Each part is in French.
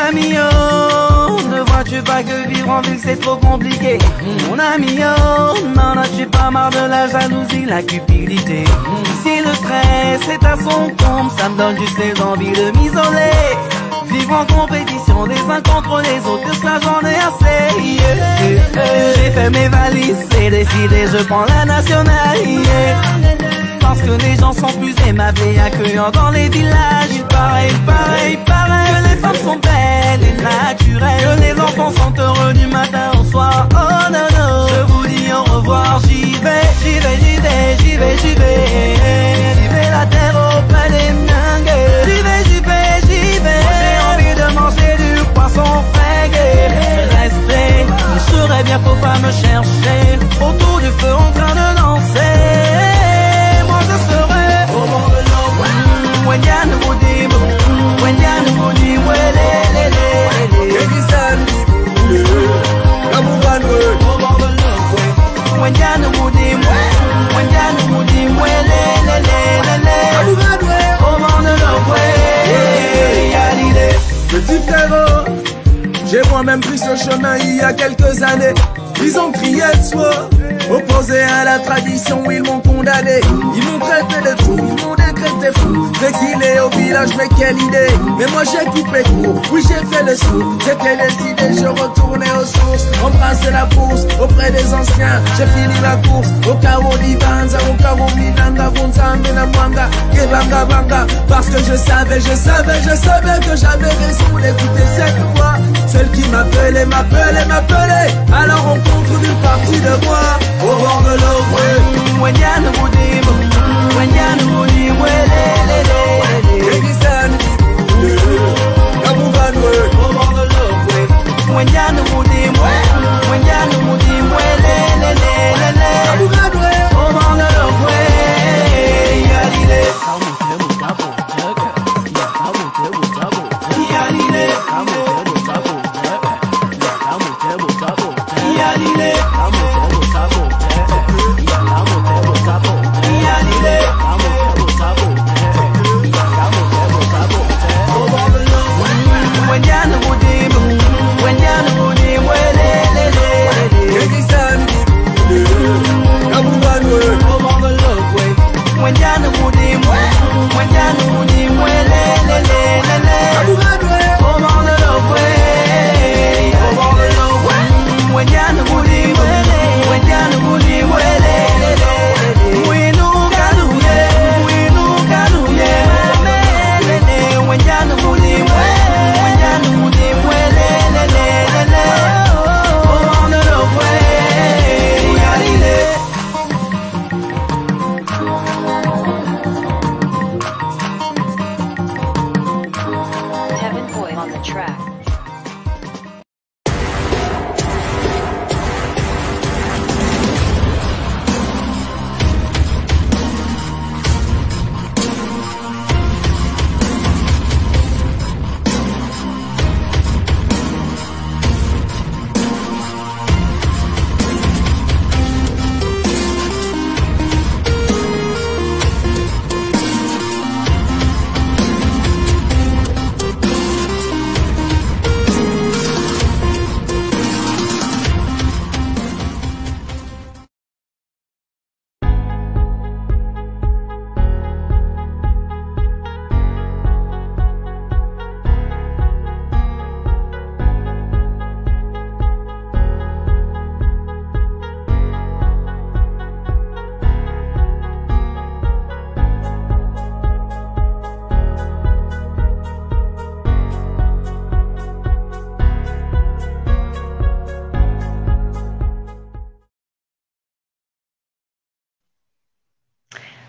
ami, oh, ne vois-tu pas que vivre en ville c'est trop compliqué? Mon ami, oh, n'en as-tu pas marre de la jalousie, la cupidité? Si le stress est à son comble, ça me donne juste les envies de m'isoler. Vivre en compétition des uns contre les autres, de cela j'en ai assez. J'ai fait mes valises et décidé, je prends la nationale. Parce que les gens sont plus aimables et accueillants dans les villages. Il paraît que les femmes sont belles et naturelles, que les enfants sont heureux du matin au soir. Oh non non, je vous dis au revoir, j'y vais la terre au palais mingue. J'y vais. J'ai envie de manger du poisson frais. Restez, je serais bien, faut pas me chercher autour du feu en train de danser. Moi je serai au bord de l'eau. When Yann vous dit, au bord de l'eau. When Yann vous dit, au bord de l'eau. Petit frérot, j'ai moi-même pris ce chemin il y a quelques années. Ils ont crié de soi, opposé à la tradition, ils m'ont condamné. Ils m'ont traité de fou, ils m'ont décrété fou. Exilé au village, mais quelle idée. Mais moi j'ai coupé court, oui j'ai fait le saut. J'étais décidé, je retournais aux sources. Embrasser la bourse auprès des anciens. J'ai fini la course, au Karo Divanza, au Karo Minanga, Gonzambe, la Mwanga, Kebanga Banga. Parce que je savais que j'avais raison d'écouter cette voix. Celle qui m'appelait. Alors on contre d'une partie de moi au bord de l'eau. When Yann vous dit, au bord de l'eau. When Yann vous dit, au bord de l'eau.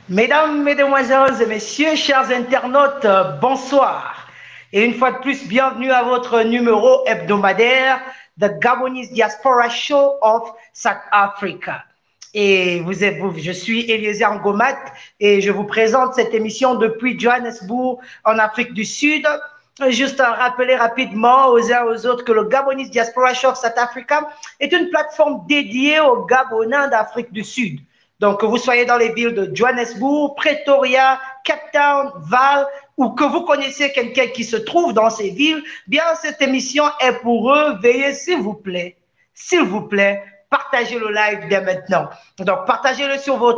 Mesdames, Mesdemoiselles et Messieurs, chers internautes, bonsoir. Et une fois de plus, bienvenue à votre numéro hebdomadaire, The Gabonese Diaspora Show of South Africa. Et je suis Eliezer Ngomat et je vous présente cette émission depuis Johannesburg, en Afrique du Sud. Juste à rappeler rapidement aux uns aux autres que le Gabonese Diaspora Show of South Africa est une plateforme dédiée aux Gabonais d'Afrique du Sud. Donc, que vous soyez dans les villes de Johannesburg, Pretoria, Cape Town, Vaal, ou que vous connaissez quelqu'un qui se trouve dans ces villes, bien cette émission est pour eux. Veillez s'il vous plaît, partagez le live dès maintenant. Donc, partagez-le sur vos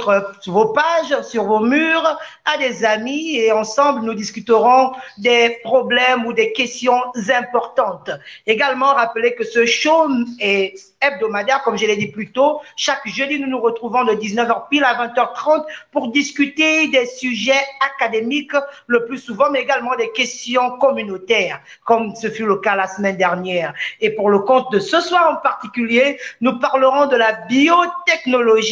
pages, sur vos murs, à des amis et ensemble, nous discuterons des problèmes ou des questions importantes. Également, rappelez que ce show est hebdomadaire, comme je l'ai dit plus tôt. Chaque jeudi, nous nous retrouvons de 19h pile à 20h30 pour discuter des sujets académiques le plus souvent, mais également des questions communautaires, comme ce fut le cas la semaine dernière. Et pour le compte de ce soir en particulier, nous parlerons de la biotechnologie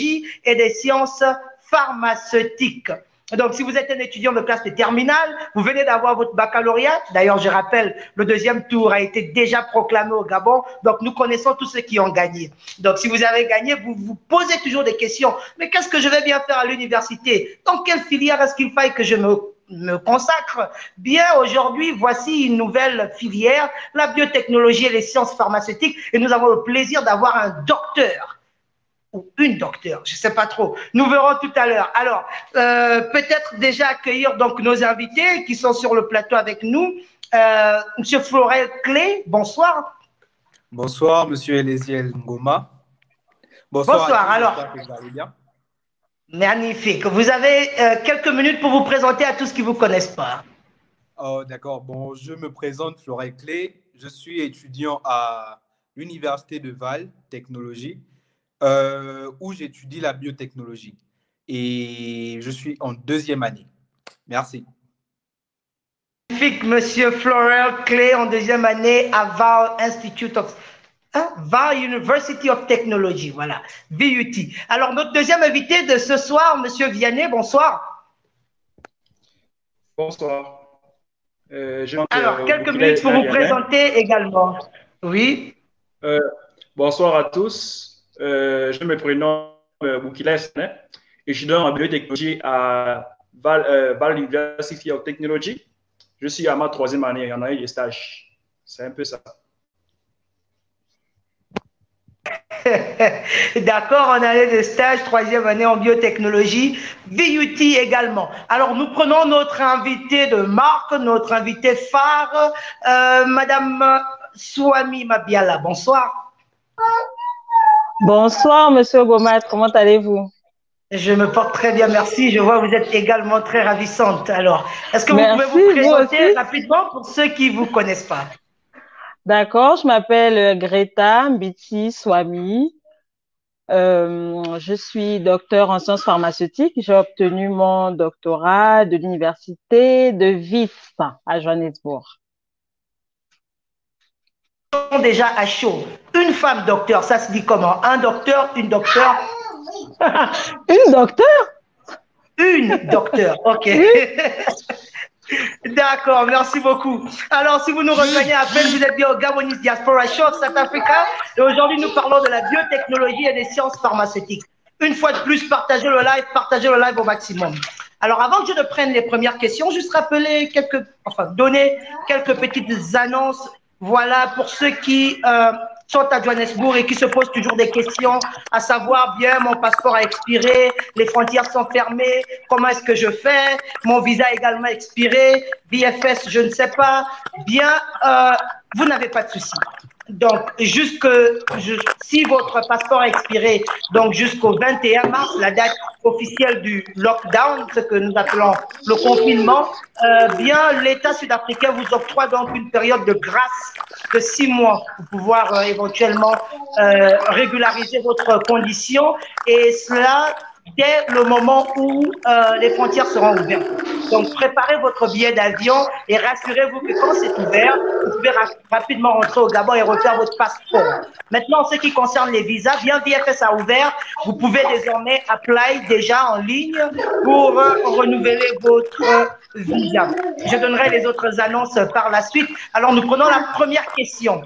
et des sciences pharmaceutiques. Donc, si vous êtes un étudiant de classe de terminale, vous venez d'avoir votre baccalauréat. D'ailleurs, je rappelle, le deuxième tour a été déjà proclamé au Gabon. Donc, nous connaissons tous ceux qui ont gagné. Donc, si vous avez gagné, vous vous posez toujours des questions. Mais qu'est-ce que je vais bien faire à l'université? Dans quelle filière est-ce qu'il faille que je me consacre? Bien, aujourd'hui, voici une nouvelle filière, la biotechnologie et les sciences pharmaceutiques. Et nous avons le plaisir d'avoir un docteur ou une docteure, je ne sais pas trop. Nous verrons tout à l'heure. Alors, peut-être déjà accueillir donc nos invités qui sont sur le plateau avec nous. Monsieur Florel Clé, bonsoir. Bonsoir, Monsieur Elésiel Ngoma. Bonsoir. À tous, alors, j'espère que vous allez bien. Magnifique. Vous avez quelques minutes pour vous présenter à tous qui ne vous connaissent pas. Oh, d'accord. Bon, je me présente Florel Clé. Je suis étudiant à l'Université de Val Technologie, où j'étudie la biotechnologie. Et je suis en 2e année. Merci. Magnifique, Monsieur Florel Clé, en 2e année à Val University of Technology, voilà, VUT. Alors, notre deuxième invité de ce soir, Monsieur Vianney, bonsoir. Bonsoir. Alors, quelques minutes pour vous présenter également. Oui. Bonsoir à tous. Je me prénomme Boukila Esne, étudiant en biotechnologie à Val University of Technology. Je suis à ma 3e année en année de stage. C'est un peu ça. D'accord, en année de stage, 3e année en biotechnologie, VUT également. Alors, nous prenons notre invité de marque, notre invité phare, Madame Swami Mabiala. Bonsoir. Bonsoir, Monsieur Gomat, comment allez-vous? Je me porte très bien, merci. Je vois que vous êtes également très ravissante. Alors, est-ce que vous pouvez vous présenter rapidement pour ceux qui ne vous connaissent pas? D'accord, je m'appelle Greta Mbiti Swami. Je suis docteur en sciences pharmaceutiques. J'ai obtenu mon doctorat de l'université de Vif à Johannesburg. Déjà à chaud. Une femme docteur, ça se dit comment? Un docteur, une docteur? Une docteur? Une docteur, ok. D'accord, merci beaucoup. Alors, si vous nous rejoignez à peine, vous êtes bien au Gabonese Diaspora Show of South Africa. Et aujourd'hui, nous parlons de la biotechnologie et des sciences pharmaceutiques. Une fois de plus, partagez le live au maximum. Alors, avant que je ne prenne les premières questions, juste donner quelques petites annonces. Voilà, pour ceux qui sont à Johannesburg et qui se posent toujours des questions, à savoir, bien, mon passeport a expiré, les frontières sont fermées, comment est-ce que je fais? Mon visa a également expiré, BFS, je ne sais pas. Bien, vous n'avez pas de souci. Donc, si votre passeport a expiré, donc jusqu'au 21 mars, la date officielle du lockdown, ce que nous appelons le confinement, bien, l'État sud-africain vous octroie donc une période de grâce de 6 mois pour pouvoir éventuellement régulariser votre condition, et cela dès le moment où les frontières seront ouvertes. Donc, préparez votre billet d'avion et rassurez-vous que quand c'est ouvert, vous pouvez rapidement rentrer au Gabon et refaire votre passeport. Maintenant, en ce qui concerne les visas, bien VFS a ouvert, vous pouvez désormais apply déjà en ligne pour renouveler votre visa. Je donnerai les autres annonces par la suite. Alors, nous prenons la première question.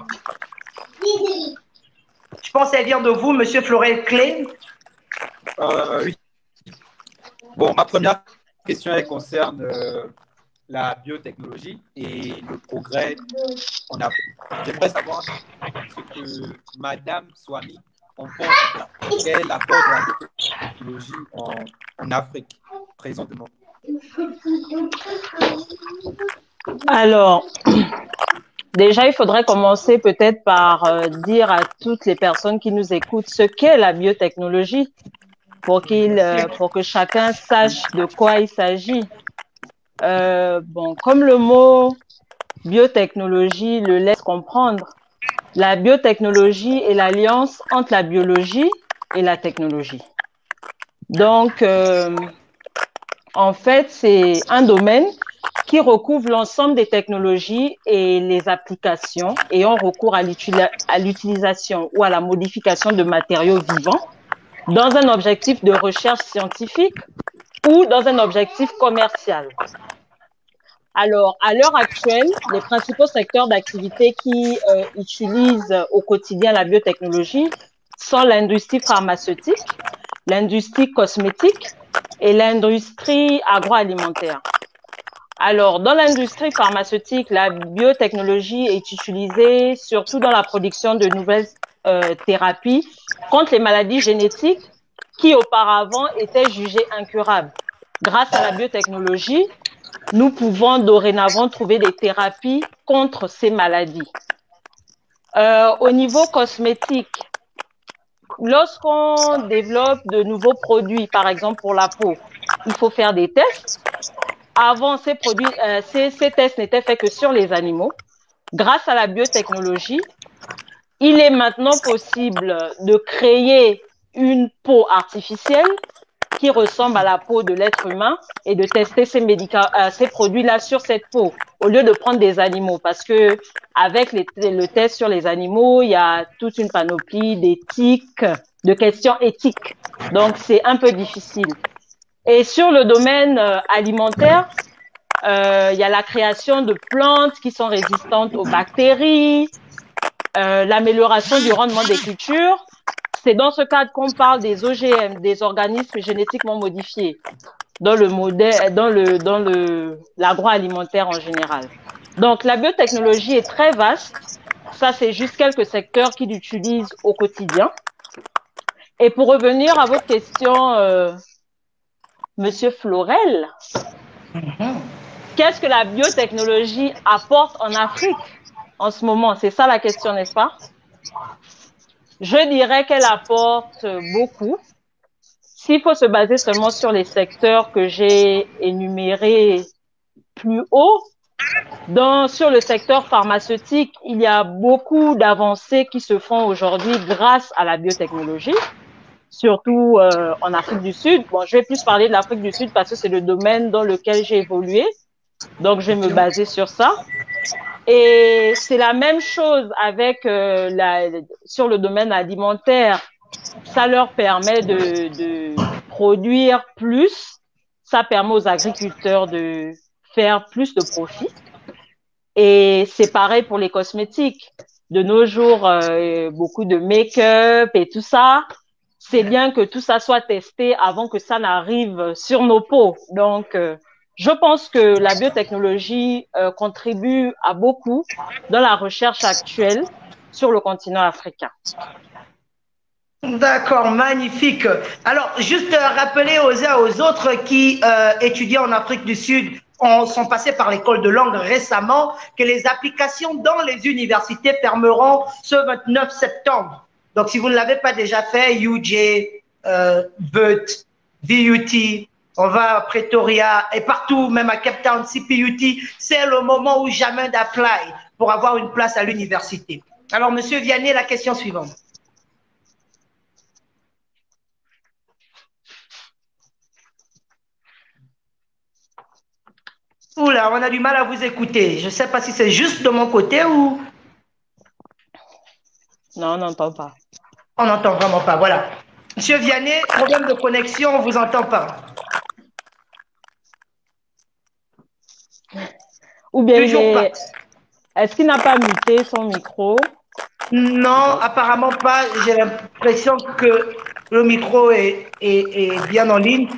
Je pense qu'elle vient de vous, Monsieur Florel Clé. Oui. Bon, ma première question elle concerne la biotechnologie et le progrès en Afrique. J'aimerais savoir ce que Madame Swami en pense, quel apport de la biotechnologie en Afrique présentement. Alors, déjà, il faudrait commencer peut-être par dire à toutes les personnes qui nous écoutent ce qu'est la biotechnologie pour que chacun sache de quoi il s'agit. Bon, comme le mot biotechnologie le laisse comprendre, la biotechnologie est l'alliance entre la biologie et la technologie. Donc, en fait, c'est un domaine qui recouvre l'ensemble des technologies et les applications ayant recours à l'utilisation ou à la modification de matériaux vivants dans un objectif de recherche scientifique ou dans un objectif commercial. Alors, à l'heure actuelle, les principaux secteurs d'activité qui utilisent au quotidien la biotechnologie sont l'industrie pharmaceutique, l'industrie cosmétique et l'industrie agroalimentaire. Alors, dans l'industrie pharmaceutique, la biotechnologie est utilisée surtout dans la production de nouvelles thérapies contre les maladies génétiques qui auparavant étaient jugées incurables. Grâce à la biotechnologie, nous pouvons dorénavant trouver des thérapies contre ces maladies. Au niveau cosmétique, lorsqu'on développe de nouveaux produits, par exemple pour la peau, il faut faire des tests. Avant, ces tests n'étaient faits que sur les animaux. Grâce à la biotechnologie, il est maintenant possible de créer une peau artificielle qui ressemble à la peau de l'être humain et de tester ces produits-là sur cette peau au lieu de prendre des animaux, parce que avec le test sur les animaux, il y a toute une panoplie d'éthique, de questions éthiques. Donc, c'est un peu difficile. Et sur le domaine alimentaire, il y a la création de plantes qui sont résistantes aux bactéries, l'amélioration du rendement des cultures. C'est dans ce cadre qu'on parle des OGM, des organismes génétiquement modifiés, dans l'agroalimentaire en général. Donc, la biotechnologie est très vaste. Ça, c'est juste quelques secteurs qui l'utilisent au quotidien. Et pour revenir à votre question, Monsieur Florel, qu'est-ce que la biotechnologie apporte en Afrique en ce moment? C'est ça la question, n'est-ce pas? Je dirais qu'elle apporte beaucoup. S'il faut se baser seulement sur les secteurs que j'ai énumérés plus haut, sur le secteur pharmaceutique, il y a beaucoup d'avancées qui se font aujourd'hui grâce à la biotechnologie, surtout en Afrique du Sud. Bon, je vais plus parler de l'Afrique du Sud parce que c'est le domaine dans lequel j'ai évolué, donc je vais me baser sur ça. Et c'est la même chose avec sur le domaine alimentaire. Ça leur permet de produire plus. Ça permet aux agriculteurs de faire plus de profit. Et c'est pareil pour les cosmétiques. De nos jours, beaucoup de make-up et tout ça. C'est bien que tout ça soit testé avant que ça n'arrive sur nos peaux. Donc, je pense que la biotechnologie contribue à beaucoup dans la recherche actuelle sur le continent africain. D'accord, magnifique. Alors, juste rappeler aux uns aux autres qui étudient en Afrique du Sud, sont passés par l'école de langue récemment, que les applications dans les universités fermeront ce 29 septembre. Donc, si vous ne l'avez pas déjà fait, UJ, VUT, VUT, on va à Pretoria et partout, même à Cape Town, CPUT, c'est le moment où jamais d'apply pour avoir une place à l'université. Alors, Monsieur Vianney, la question suivante. Oula, on a du mal à vous écouter. Je ne sais pas si c'est juste de mon côté ou... Non, on n'entend pas. On n'entend vraiment pas, voilà. Monsieur Vianney, problème de connexion, on ne vous entend pas. Ou bien est-ce qu'il n'a pas muté son micro? Non, apparemment pas. J'ai l'impression que le micro est bien en ligne.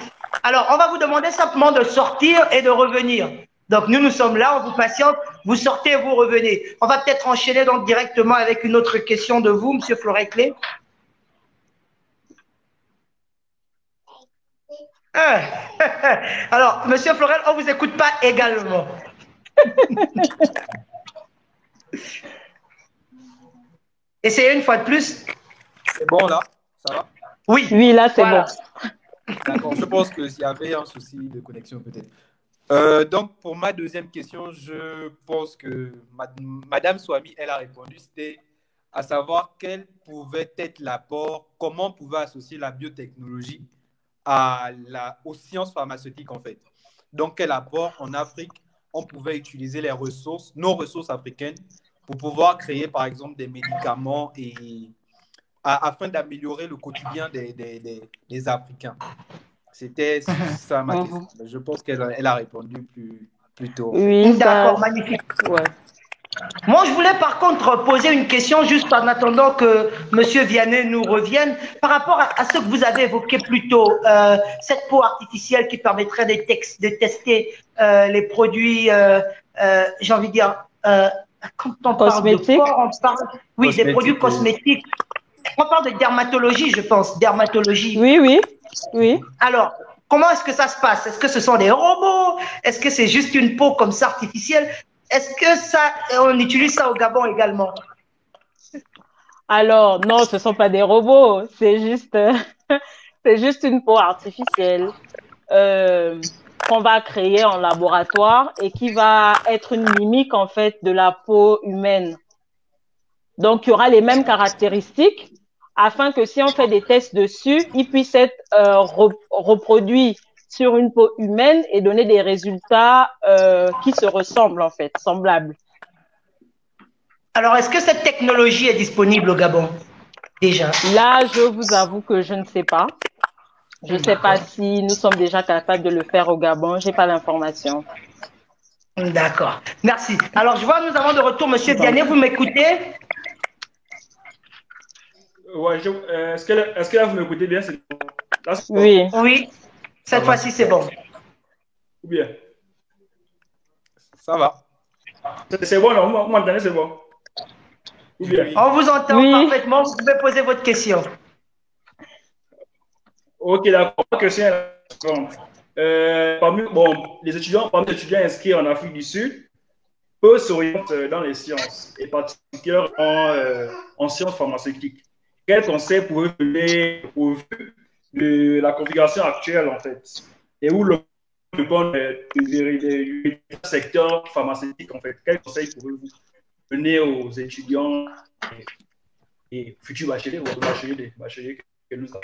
Alors, on va vous demander simplement de sortir et de revenir. Donc, nous sommes là, on vous patiente. Vous sortez et vous revenez. On va peut-être enchaîner donc directement avec une autre question de vous, Monsieur Florey-Clé. Ah. Alors, Monsieur Florel, on ne vous écoute pas également. Essayez une fois de plus. C'est bon là? Ça va? Oui. Oui, là, c'est Voilà. bon. D'accord, je pense qu'il y avait un souci de connexion peut-être. Donc, pour ma deuxième question, je pense que Madame Swami, elle a répondu, c'était à savoir quel pouvait être l'apport, comment on pouvait associer la biotechnologie aux sciences pharmaceutiques en fait. Donc, quel apport en Afrique on pouvait utiliser les ressources, nos ressources africaines, pour pouvoir créer par exemple des médicaments afin d'améliorer le quotidien des Africains. C'était ça ma question. Je pense qu'elle a répondu plus tôt en fait. Oui, ça, D'accord, magnifique. ouais. Moi, je voulais par contre poser une question juste en attendant que Monsieur Vianney nous revienne par rapport à ce que vous avez évoqué plus tôt, cette peau artificielle qui permettrait de tester les produits, j'ai envie de dire, quand on parle de Cosmétique. corps, on parle, oui, des produits Cosmétique, cosmétiques. On parle de dermatologie, je pense, dermatologie. Oui, oui, oui. Alors, comment est-ce que ça se passe? Est-ce que ce sont des robots? Est-ce que c'est juste une peau comme ça artificielle? Est-ce que ça, on utilise ça au Gabon également? Alors, non, ce ne sont pas des robots, c'est juste une peau artificielle qu'on va créer en laboratoire et qui va être une mimique en fait de la peau humaine. Donc, il y aura les mêmes caractéristiques afin que si on fait des tests dessus, ils puissent être reproduits sur une peau humaine et donner des résultats qui se ressemblent en fait, semblables. Alors, est-ce que cette technologie est disponible au Gabon déjà? Là, je vous avoue que je ne sais pas. Je ne sais pas si nous sommes déjà capables de le faire au Gabon. Je n'ai pas l'information. D'accord. Merci. Alors, je vois, nous avons de retour Monsieur Vianney. Vous m'écoutez? Ouais, est-ce que là, vous m'écoutez bien? Là, Oui. Oui. Cette fois-ci, c'est bon. Ou bien? Ça va. C'est bon, là, vous m'entendez, c'est bon? Ou bien? On vous entend Oui. parfaitement. Vous pouvez poser votre question. Ok, d'accord. Ma question est la suivante. Parmi les étudiants inscrits en Afrique du Sud peuvent s'orienter dans les sciences, et particulièrement en sciences pharmaceutiques. Quels conseils pouvez-vous donner au vu de la configuration actuelle, en fait, et où le bon du secteur pharmaceutique, en fait? Quels conseils pouvez-vous donner aux étudiants et futurs bacheliers ou bacheliers que nous avons?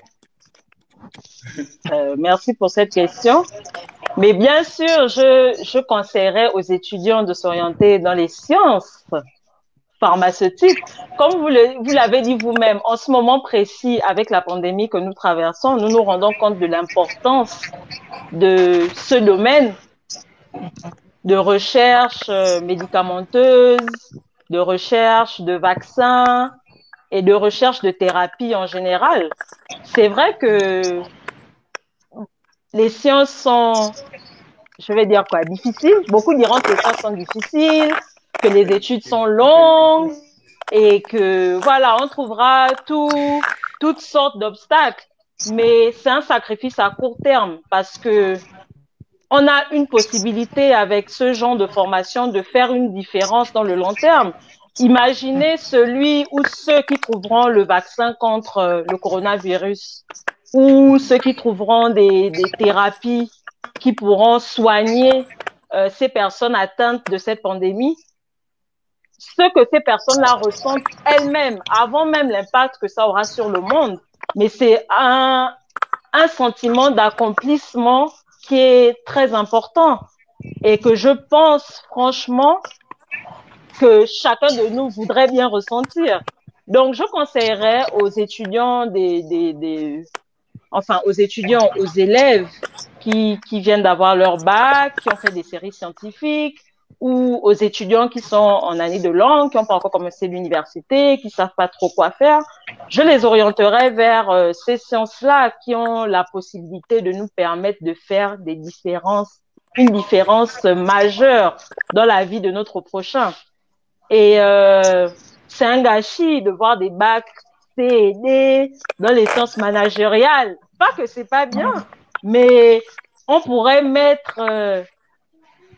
Merci pour cette question. Mais bien sûr, je conseillerais aux étudiants de s'orienter dans les sciences pharmaceutiques. Comme vous l'avez dit vous-même, en ce moment précis, avec la pandémie que nous traversons, nous nous rendons compte de l'importance de ce domaine de recherche médicamenteuse, de recherche de vaccins et de recherche de thérapie en général. C'est vrai que les sciences sont, je vais dire quoi, difficiles. Beaucoup diront que les sciences sont difficiles, que les études sont longues et que, voilà, on trouvera toutes sortes d'obstacles. Mais c'est un sacrifice à court terme parce que on a une possibilité avec ce genre de formation de faire une différence dans le long terme. Imaginez celui ou ceux qui trouveront le vaccin contre le coronavirus ou ceux qui trouveront des thérapies qui pourront soigner ces personnes atteintes de cette pandémie. Ce que ces personnes-là ressentent elles-mêmes, avant même l'impact que ça aura sur le monde, mais c'est un sentiment d'accomplissement qui est très important et que je pense franchement que chacun de nous voudrait bien ressentir. Donc, je conseillerais aux étudiants aux étudiants, aux élèves qui viennent d'avoir leur bac, qui ont fait des séries scientifiques, ou aux étudiants qui sont en année de langue, qui n'ont pas encore commencé l'université, qui savent pas trop quoi faire. Je les orienterai vers ces sciences-là qui ont la possibilité de nous permettre de faire une différence majeure dans la vie de notre prochain. Et c'est un gâchis de voir des bacs C et D dans les sciences managériales. Pas que c'est pas bien, mais on pourrait mettre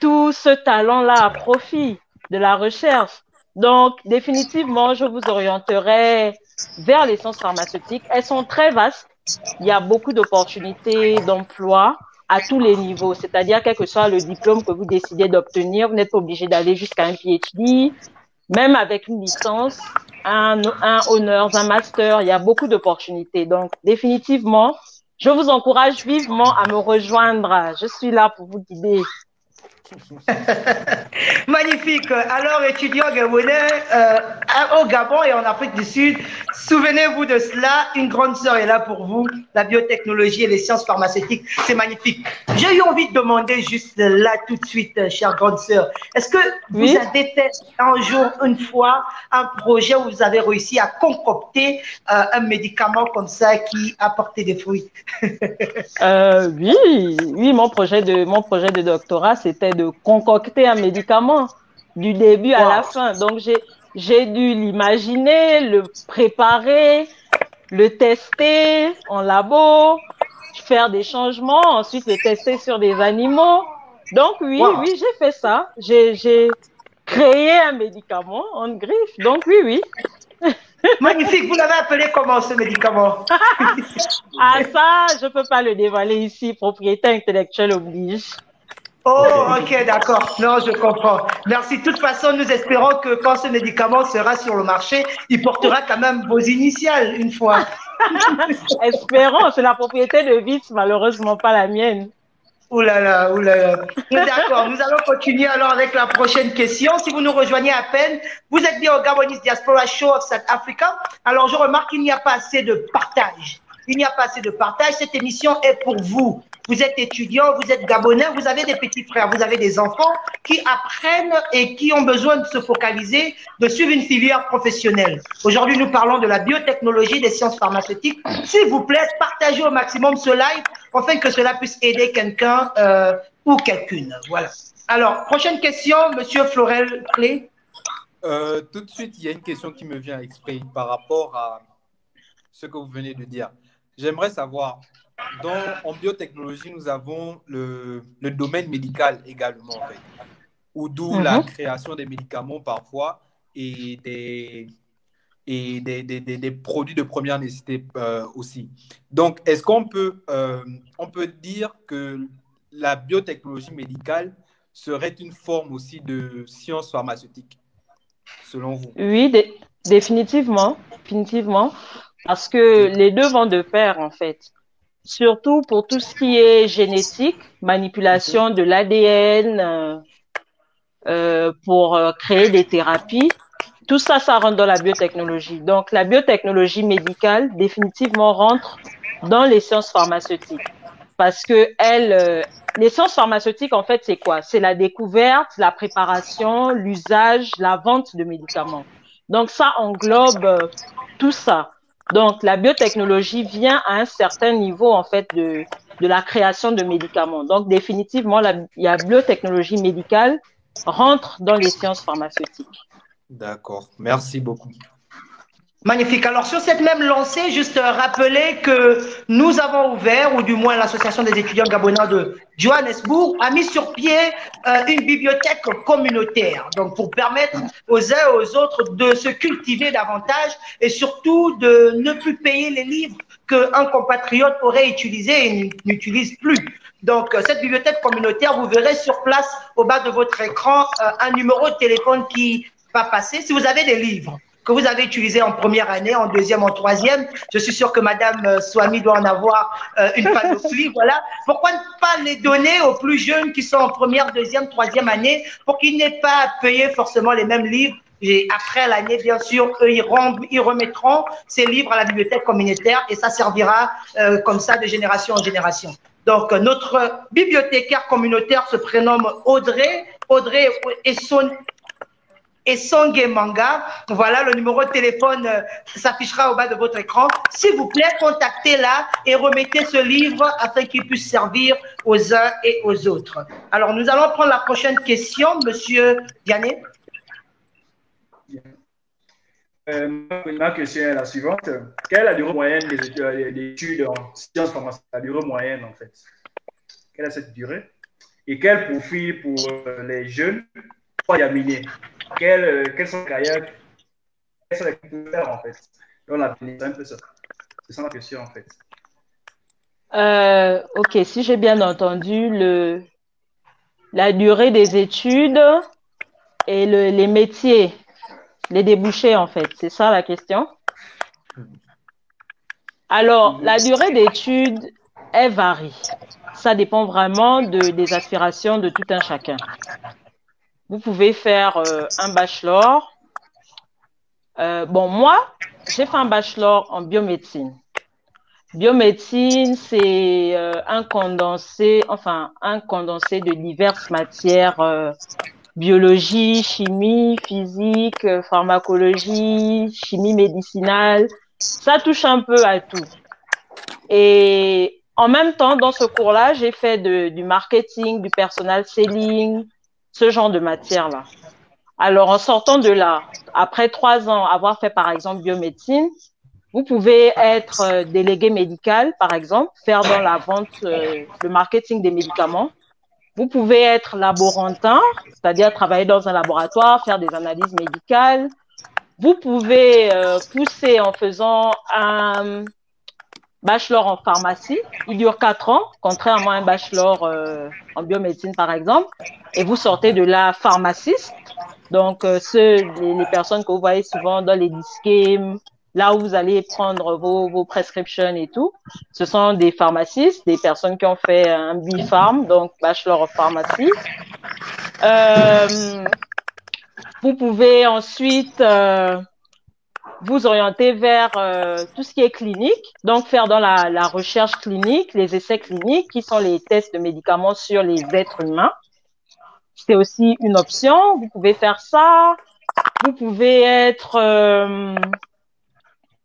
tout ce talent-là à profit de la recherche. Donc, définitivement, je vous orienterai vers les sciences pharmaceutiques. Elles sont très vastes. Il y a beaucoup d'opportunités d'emploi à tous les niveaux, c'est-à-dire quel que soit le diplôme que vous décidez d'obtenir, vous n'êtes pas obligé d'aller jusqu'à un PhD, même avec une licence, un honors, un master, il y a beaucoup d'opportunités. Donc, définitivement, je vous encourage vivement à me rejoindre. Je suis là pour vous guider. Magnifique. Alors, étudiants gabonais au Gabon et en Afrique du Sud, souvenez-vous de cela. Une grande sœur est là pour vous. La biotechnologie et les sciences pharmaceutiques, c'est magnifique. J'ai eu envie de demander juste là tout de suite, chère grande sœur, est-ce que vous avez fait un jour, une fois, un projet où vous avez réussi à concocter un médicament comme ça qui a porté des fruits? Oui, mon projet de doctorat, c'était de concocter un médicament du début à la fin. Donc, j'ai dû l'imaginer, le préparer, le tester en labo, faire des changements, ensuite le tester sur des animaux. Donc, oui, j'ai fait ça. J'ai créé un médicament en griffe. Donc, oui. Magnifique. Vous l'avez appelé comment, ce médicament? Ah, ça, je ne peux pas le dévoiler ici. Propriété intellectuelle oblige. Oh, ok, d'accord. Non, je comprends. Merci. De toute façon, nous espérons que quand ce médicament sera sur le marché, il portera quand même vos initiales une fois. Espérons. C'est la propriété de Vitz, malheureusement pas la mienne. Ouh là là, ouh là là. D'accord, nous allons continuer alors avec la prochaine question. Si vous nous rejoignez à peine, vous êtes bien au Gabonese Diaspora Show of South Africa. Alors, je remarque qu'il n'y a pas assez de partage. Il n'y a pas assez de partage. Cette émission est pour vous. Vous êtes étudiant, vous êtes gabonais, vous avez des petits frères, vous avez des enfants qui apprennent et qui ont besoin de se focaliser, de suivre une filière professionnelle. Aujourd'hui, nous parlons de la biotechnologie, des sciences pharmaceutiques. S'il vous plaît, partagez au maximum ce live afin que cela puisse aider quelqu'un ou quelqu'une. Voilà. Alors, prochaine question, Monsieur Florel Clé. Tout de suite, il y a une question qui me vient à l'esprit par rapport à ce que vous venez de dire. J'aimerais savoir, en biotechnologie, nous avons le domaine médical également, en fait, d'où la création des médicaments parfois et des produits de première nécessité aussi. Donc, est-ce qu'on peut dire que la biotechnologie médicale serait une forme aussi de science pharmaceutique, selon vous? Oui, définitivement, parce que les deux vont de pair, en fait. Surtout pour tout ce qui est génétique, manipulation de l'ADN pour créer des thérapies. Tout ça, ça rentre dans la biotechnologie. Donc, la biotechnologie médicale, définitivement, rentre dans les sciences pharmaceutiques. Parce que les sciences pharmaceutiques, en fait, c'est quoi? C'est la découverte, la préparation, l'usage, la vente de médicaments. Donc, ça englobe tout ça. Donc, la biotechnologie vient à un certain niveau, en fait, de la création de médicaments. Donc, définitivement, la biotechnologie médicale rentre dans les sciences pharmaceutiques. D'accord. Merci beaucoup. Magnifique. Alors, sur cette même lancée, juste rappeler que nous avons ouvert, ou du moins l'Association des étudiants gabonais de Johannesburg a mis sur pied une bibliothèque communautaire. Donc, pour permettre aux uns et aux autres de se cultiver davantage et surtout de ne plus payer les livres qu'un compatriote aurait utilisés et n'utilise plus. Donc, cette bibliothèque communautaire, vous verrez sur place, au bas de votre écran, un numéro de téléphone qui va passer. Si vous avez des livres que vous avez utilisés en première année, en deuxième, en troisième, je suis sûr que Madame Swami doit en avoir une panoplie, voilà. Pourquoi ne pas les donner aux plus jeunes qui sont en première, deuxième, troisième année pour qu'ils n'aient pas à payer forcément les mêmes livres? Et après l'année, bien sûr, eux, ils remettront ces livres à la bibliothèque communautaire et ça servira comme ça de génération en génération. Donc, notre bibliothécaire communautaire se prénomme Audrey et Songe Manga. Voilà, le numéro de téléphone s'affichera au bas de votre écran. S'il vous plaît, contactez-la et remettez ce livre afin qu'il puisse servir aux uns et aux autres. Alors, nous allons prendre la prochaine question, Monsieur Diané. ma question est la suivante. Quelle est la durée moyenne des études en sciences pharmaceutiques? La durée moyenne, en fait. Quelle est cette durée? Et quel profil pour les jeunes pour y aminer? Quelles sont les carrières? Quelles sont les carrières pour faire, en fait? C'est un peu ça. C'est ça ma question, en fait. Ok, si j'ai bien entendu, la durée des études et les métiers, les débouchés, en fait. C'est ça la question? Alors, la durée d'études, elle varie. Ça dépend vraiment des aspirations de tout un chacun. Vous pouvez faire un bachelor. Bon, moi, j'ai fait un bachelor en biomédecine. Biomédecine, c'est un condensé de diverses matières, biologie, chimie, physique, pharmacologie, chimie médicinale. Ça touche un peu à tout. Et en même temps, dans ce cours-là, j'ai fait du marketing, du personal selling, ce genre de matière-là. Alors, en sortant de là, après 3 ans, avoir fait par exemple biomédecine, vous pouvez être délégué médical, par exemple, faire dans la vente, le marketing des médicaments. Vous pouvez être laborantin, c'est-à-dire travailler dans un laboratoire, faire des analyses médicales. Vous pouvez pousser en faisant un bachelor en pharmacie. Il dure 4 ans, contrairement à un bachelor en biomédecine, par exemple. Et vous sortez de là pharmaciste. Donc, les personnes que vous voyez souvent dans les disquets, là où vous allez prendre vos prescriptions et tout, ce sont des pharmacistes, des personnes qui ont fait un B-Pharm, donc Bachelor of Pharmacy. Vous pouvez ensuite vous orienter vers tout ce qui est clinique, donc faire dans la recherche clinique, les essais cliniques, qui sont les tests de médicaments sur les êtres humains. C'est aussi une option. Vous pouvez faire ça. Vous pouvez être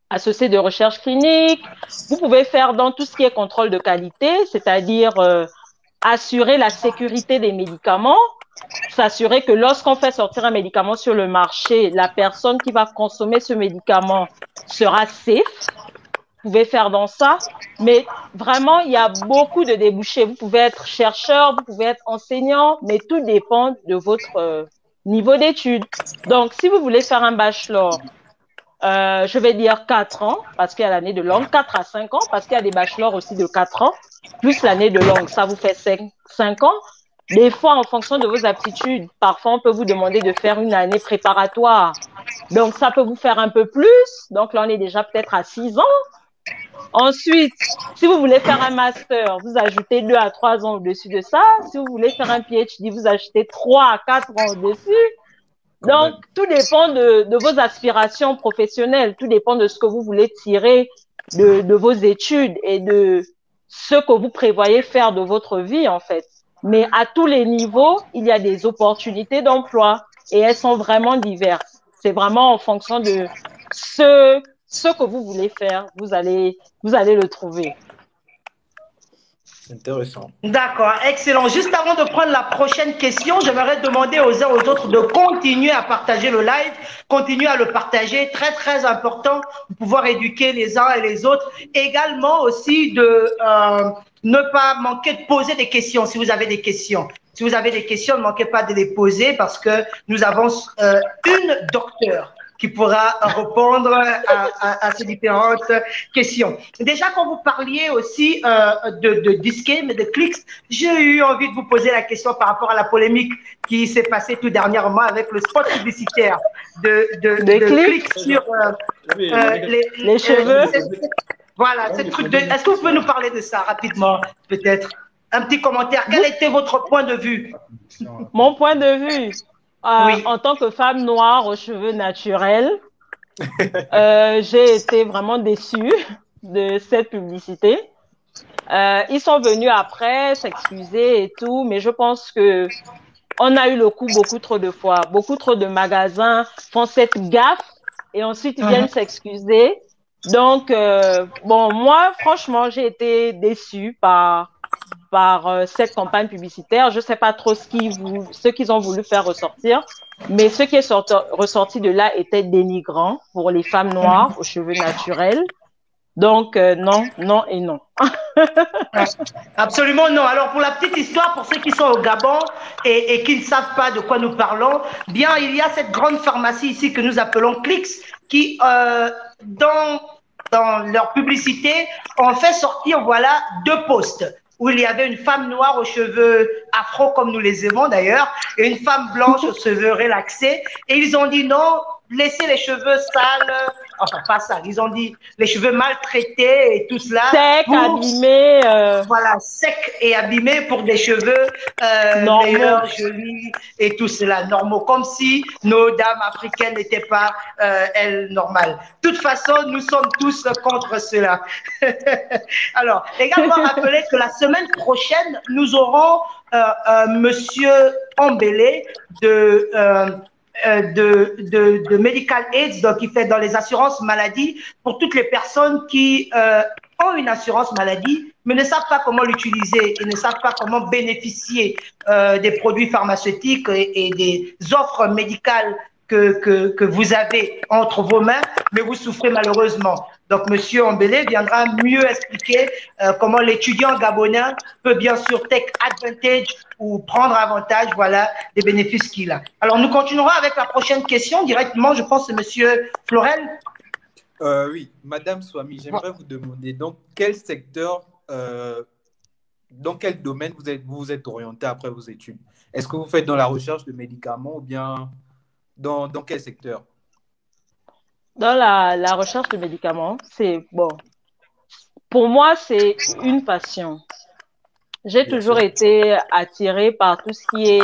associé de recherche clinique. Vous pouvez faire dans tout ce qui est contrôle de qualité, c'est-à-dire assurer la sécurité des médicaments, s'assurer que lorsqu'on fait sortir un médicament sur le marché, la personne qui va consommer ce médicament sera safe. Vous pouvez faire dans ça, mais vraiment, il y a beaucoup de débouchés. Vous pouvez être chercheur, vous pouvez être enseignant, mais tout dépend de votre niveau d'études. Donc, si vous voulez faire un bachelor, je vais dire 4 ans, parce qu'il y a l'année de langue, 4 à 5 ans, parce qu'il y a des bachelors aussi de 4 ans, plus l'année de langue, ça vous fait 5 ans. Des fois, en fonction de vos aptitudes, parfois, on peut vous demander de faire une année préparatoire. Donc, ça peut vous faire un peu plus. Donc, là, on est déjà peut-être à 6 ans. Ensuite, si vous voulez faire un master, vous ajoutez 2 à 3 ans au-dessus de ça. Si vous voulez faire un PhD, vous ajoutez 3 à 4 ans au-dessus. Donc, tout dépend de vos aspirations professionnelles. Tout dépend de ce que vous voulez tirer de vos études et de ce que vous prévoyez faire de votre vie, en fait. Mais à tous les niveaux, il y a des opportunités d'emploi et elles sont vraiment diverses. C'est vraiment en fonction de ce que vous voulez faire, vous allez le trouver. Intéressant. D'accord, excellent. Juste avant de prendre la prochaine question, j'aimerais demander aux uns aux autres de continuer à partager le live, continuer à le partager, très très important pour pouvoir éduquer les uns et les autres. Également aussi de ne pas manquer de poser des questions si vous avez des questions. Si vous avez des questions, ne manquez pas de les poser parce que nous avons une docteure qui pourra répondre à ces différentes questions. Déjà, quand vous parliez aussi de disquets, mais de clics, j'ai eu envie de vous poser la question par rapport à la polémique qui s'est passée tout dernièrement avec le spot publicitaire de clics sur les cheveux. Voilà, ce truc de... Est-ce que vous pouvez nous parler de ça rapidement, peut-être? Un petit commentaire. Quel était votre point de vue? Mon point de vue, oui. En tant que femme noire aux cheveux naturels, j'ai été vraiment déçue de cette publicité. Ils sont venus après s'excuser et tout, mais je pense que on a eu le coup beaucoup trop de fois. Beaucoup trop de magasins font cette gaffe et ensuite ils viennent s'excuser. Donc, bon, moi, franchement, j'ai été déçue par cette campagne publicitaire. Je ne sais pas trop ce qu'ils ont voulu faire ressortir, mais ce qui est ressorti de là était dénigrant pour les femmes noires aux cheveux naturels. Donc, non, non et non. Absolument non. Alors, pour la petite histoire, pour ceux qui sont au Gabon et qui ne savent pas de quoi nous parlons, bien, il y a cette grande pharmacie ici que nous appelons Clix qui, dans leur publicité, ont fait sortir, voilà, 2 postes où il y avait une femme noire aux cheveux afro, comme nous les aimons d'ailleurs, et une femme blanche aux cheveux relaxés. Et ils ont dit non, laissez les cheveux sales, enfin pas sales, ils ont dit les cheveux maltraités et tout cela. Sec, abîmé. Voilà, sec et abîmé pour des cheveux meilleurs, jolis et tout cela, normaux, comme si nos dames africaines n'étaient pas elles normales. De toute façon, nous sommes tous contre cela. Alors, également rappeler que la semaine prochaine, nous aurons Monsieur Ambélé de Medical Aids, donc qui fait dans les assurances maladie pour toutes les personnes qui ont une assurance maladie mais ne savent pas comment l'utiliser et ne savent pas comment bénéficier des produits pharmaceutiques et des offres médicales que vous avez entre vos mains, mais vous souffrez malheureusement. Donc, Monsieur Ambélé viendra mieux expliquer comment l'étudiant gabonais peut bien sûr take advantage ou prendre avantage, voilà, des bénéfices qu'il a. Alors, nous continuerons avec la prochaine question directement. Je pense que c'est Monsieur Florel. Oui, Madame Swami, j'aimerais vous demander dans quel secteur, dans quel domaine vous êtes orienté après vos études? Est-ce que vous faites dans la recherche de médicaments ou bien dans quel secteur? Dans la recherche de médicaments, c'est bon. Pour moi, c'est une passion. J'ai toujours été attirée par tout ce qui est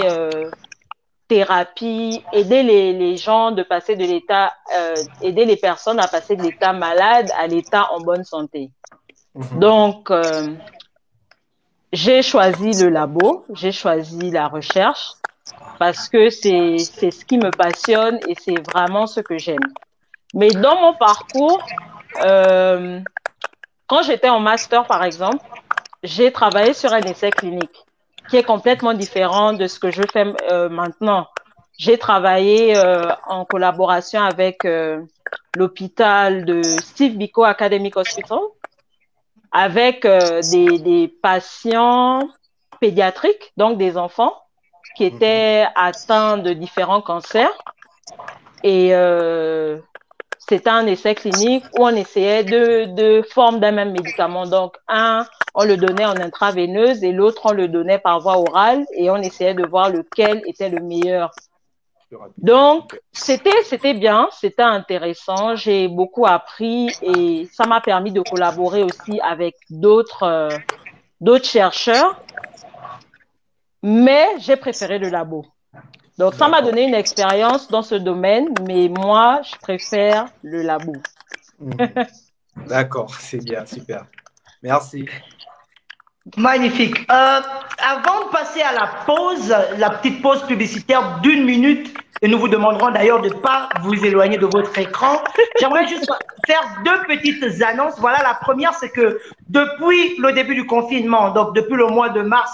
thérapie, aider les gens de passer de l'état, aider les personnes à passer de l'état malade à l'état en bonne santé. Donc, j'ai choisi le labo, j'ai choisi la recherche parce que c'est ce qui me passionne et c'est vraiment ce que j'aime. Mais dans mon parcours, quand j'étais en master, par exemple, j'ai travaillé sur un essai clinique qui est complètement différent de ce que je fais maintenant. J'ai travaillé en collaboration avec l'hôpital de Steve Biko Academic Hospital avec des patients pédiatriques, donc des enfants qui étaient atteints de différents cancers. Et c'était un essai clinique où on essayait deux formes d'un même médicament. Donc, un, on le donnait en intraveineuse et l'autre, on le donnait par voie orale et on essayait de voir lequel était le meilleur. Donc, c'était bien, c'était intéressant. J'ai beaucoup appris et ça m'a permis de collaborer aussi avec d'autres chercheurs. Mais j'ai préféré le labo. Donc, ça m'a donné une expérience dans ce domaine, mais moi, je préfère le labo. D'accord, c'est bien, super. Merci. Magnifique. Avant de passer à la pause, la petite pause publicitaire d'1 minute, et nous vous demanderons d'ailleurs de ne pas vous éloigner de votre écran, j'aimerais juste faire 2 petites annonces. Voilà, la première, c'est que depuis le début du confinement, donc depuis le mois de mars,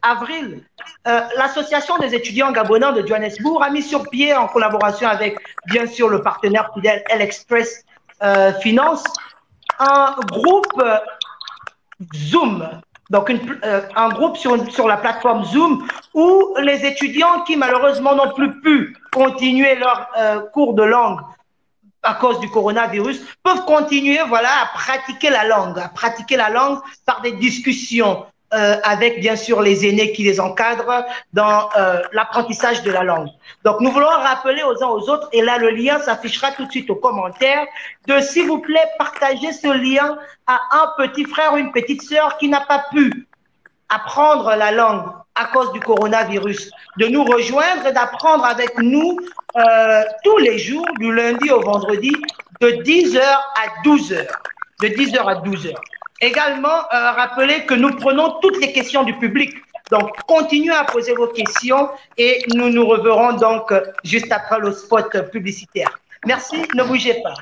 avril, l'association des étudiants gabonais de Johannesburg a mis sur pied, en collaboration avec, bien sûr, le partenaire fidèle L-Express Finance, un groupe Zoom. Donc, un groupe sur la plateforme Zoom où les étudiants qui, malheureusement, n'ont plus pu continuer leur cours de langue à cause du coronavirus, peuvent continuer, voilà, à pratiquer la langue par des discussions avec, bien sûr, les aînés qui les encadrent dans l'apprentissage de la langue. Donc, nous voulons rappeler aux uns aux autres, et là, le lien s'affichera tout de suite aux commentaires, de, s'il vous plaît, partager ce lien à un petit frère ou une petite sœur qui n'a pas pu apprendre la langue à cause du coronavirus, de nous rejoindre et d'apprendre avec nous tous les jours, du lundi au vendredi, de 10h à 12h. De 10h à 12h. Également, rappeler que nous prenons toutes les questions du public. Donc, continuez à poser vos questions et nous nous reverrons donc juste après le spot publicitaire. Merci, ne bougez pas.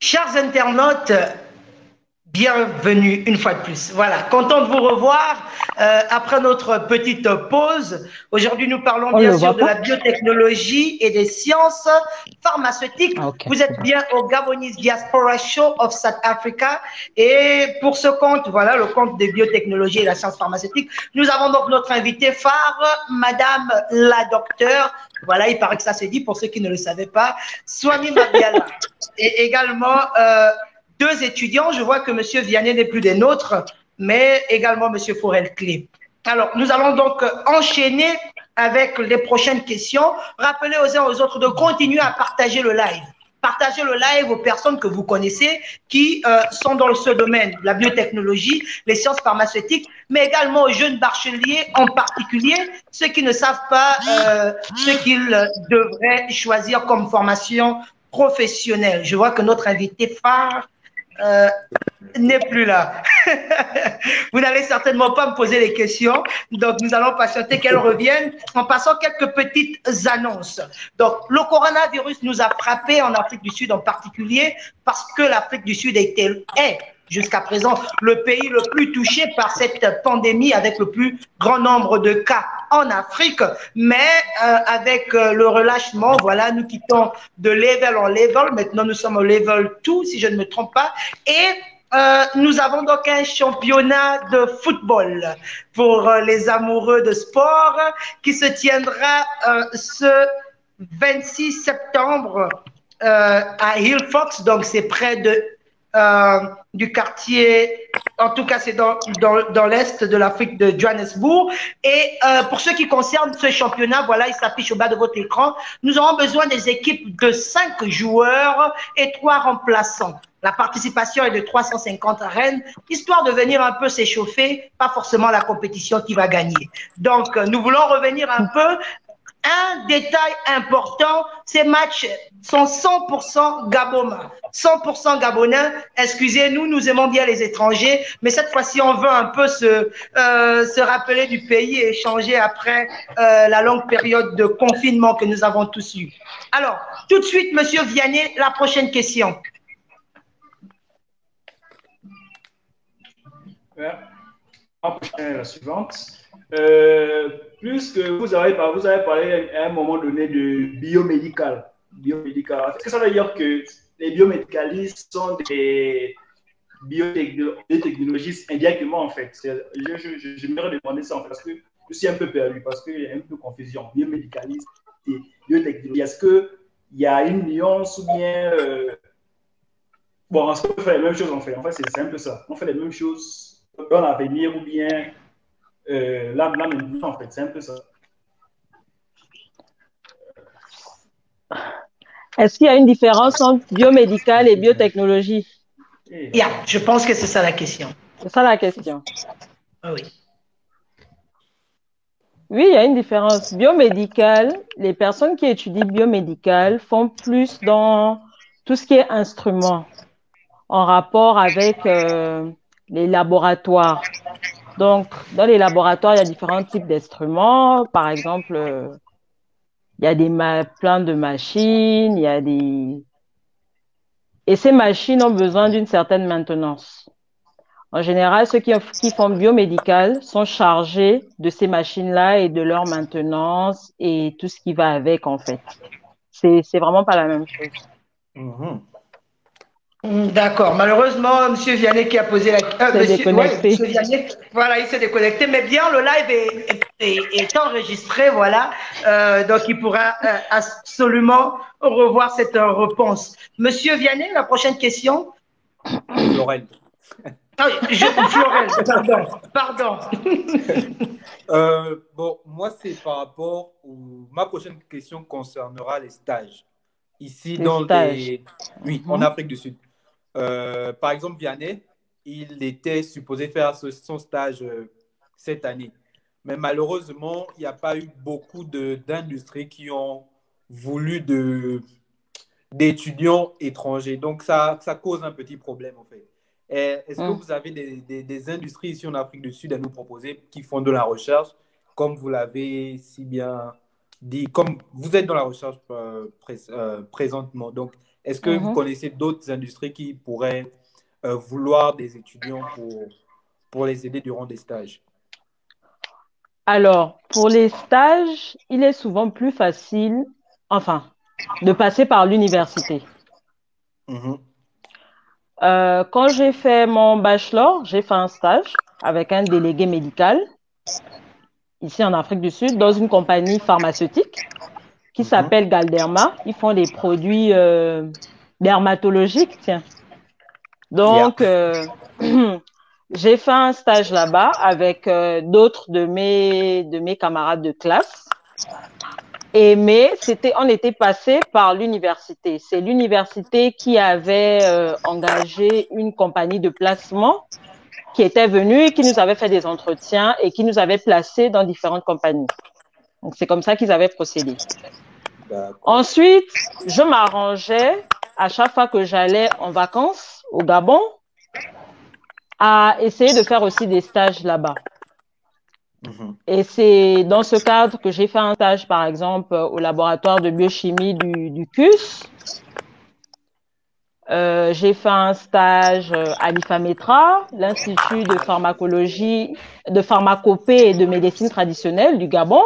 Chers internautes, bienvenue une fois de plus. Voilà, content de vous revoir après notre petite pause. Aujourd'hui, nous parlons bien sûr de la biotechnologie et des sciences pharmaceutiques. Okay. Vous êtes bien au Gabonese Diaspora Show of South Africa. Et pour ce compte, voilà, le compte des biotechnologies et la science pharmaceutique, nous avons donc notre invitée phare, Madame la docteure. Voilà, il paraît que ça se dit pour ceux qui ne le savaient pas, Swami Mabiala. Et également... deux étudiants, je vois que M. Vianney n'est plus des nôtres, mais également M. Forel-Clé. Alors, nous allons donc enchaîner avec les prochaines questions. Rappelez aux uns aux autres de continuer à partager le live. Partagez le live aux personnes que vous connaissez qui sont dans ce domaine, la biotechnologie, les sciences pharmaceutiques, mais également aux jeunes bacheliers en particulier, ceux qui ne savent pas ce qu'ils devraient choisir comme formation professionnelle. Je vois que notre invité phare n'est plus là. Vous n'allez certainement pas me poser les questions, donc nous allons patienter qu'elle revienne en passant quelques petites annonces. Donc, le coronavirus nous a frappés en Afrique du Sud en particulier parce que l'Afrique du Sud est jusqu'à présent le pays le plus touché par cette pandémie avec le plus grand nombre de cas en Afrique, mais avec le relâchement, voilà, nous quittons de level en level, maintenant nous sommes au level 2 si je ne me trompe pas, et nous avons donc un championnat de football pour les amoureux de sport qui se tiendra ce 26 septembre à Hillfox, donc c'est près de du quartier, en tout cas c'est dans l'est de l'Afrique de Johannesburg. Et pour ce qui concerne ce championnat, voilà, il s'affiche au bas de votre écran. Nous aurons besoin des équipes de 5 joueurs et 3 remplaçants. La participation est de 350 arènes, histoire de venir un peu s'échauffer, pas forcément la compétition qui va gagner. Donc, nous voulons revenir un peu. Un détail important, ces matchs sont 100% gabonais. 100% gabonais. Excusez-nous, nous aimons bien les étrangers, mais cette fois-ci, on veut un peu se rappeler du pays et échanger après la longue période de confinement que nous avons tous eu. Alors, tout de suite, Monsieur Vianney, la prochaine question. La suivante. Plus que vous avez parlé à un moment donné de biomédical. Est-ce que ça veut dire que les biomédicalistes sont des biotechnologistes indirectement en fait? J'aimerais demander ça en fait, parce que je suis un peu perdu, parce qu'il y a un peu de confusion. Biomédicaliste et biotechnologie. Est-ce qu'il y a une nuance ou bien... Bon, est-ce qu'on fait les mêmes choses en fait? En fait, c'est un peu ça. On fait les mêmes choses dans l'avenir ou bien... là maintenant, en fait, c'est un peu ça. Est-ce qu'il y a une différence entre biomédical et biotechnologie? Yeah, je pense que c'est ça la question. C'est ça la question. Oui. Oui, il y a une différence. Biomédical, les personnes qui étudient biomédical font plus dans tout ce qui est instruments en rapport avec les laboratoires. Donc, dans les laboratoires, il y a différents types d'instruments. Par exemple, il y a plein de machines, et ces machines ont besoin d'une certaine maintenance. En général, ceux qui font biomédical sont chargés de ces machines-là et de leur maintenance et tout ce qui va avec, en fait. C'est vraiment pas la même chose. Mm-hmm. D'accord. Malheureusement, M. Vianney qui a posé la question. Monsieur Vianney, voilà, il s'est déconnecté. Mais bien, le live est enregistré, voilà. Donc, il pourra absolument revoir cette réponse. Monsieur Vianney, la prochaine question. Florel. Ah, Florel, pardon. Bon, moi, c'est par rapport ma prochaine question concernera les stages. Ici, en Afrique du Sud. Par exemple, Vianney, il était supposé faire son stage cette année. Mais malheureusement, il n'y a pas eu beaucoup d'industries qui ont voulu d'étudiants étrangers. Donc, ça cause un petit problème, en fait. Est-ce que vous avez des industries ici en Afrique du Sud à nous proposer qui font de la recherche, comme vous l'avez si bien dit, comme vous êtes dans la recherche présentement. Donc, Est-ce que vous connaissez d'autres industries qui pourraient vouloir des étudiants pour les aider durant des stages? Alors, pour les stages, il est souvent plus facile, enfin, de passer par l'université. Quand j'ai fait mon bachelor, j'ai fait un stage avec un délégué médical ici en Afrique du Sud dans une compagnie pharmaceutique qui s'appelle Galderma. Ils font des produits dermatologiques, tiens. Donc, j'ai fait un stage là-bas avec d'autres de mes camarades de classe. Mais on était passé par l'université. C'est l'université qui avait engagé une compagnie de placement qui était venue et qui nous avait fait des entretiens et qui nous avait placés dans différentes compagnies. Donc, c'est comme ça qu'ils avaient procédé. Ensuite, je m'arrangeais à chaque fois que j'allais en vacances au Gabon à essayer de faire aussi des stages là-bas. Et c'est dans ce cadre que j'ai fait un stage, par exemple, au laboratoire de biochimie du CUS. J'ai fait un stage à l'IFAMETRA, l'Institut de pharmacologie, de pharmacopée et de médecine traditionnelle du Gabon.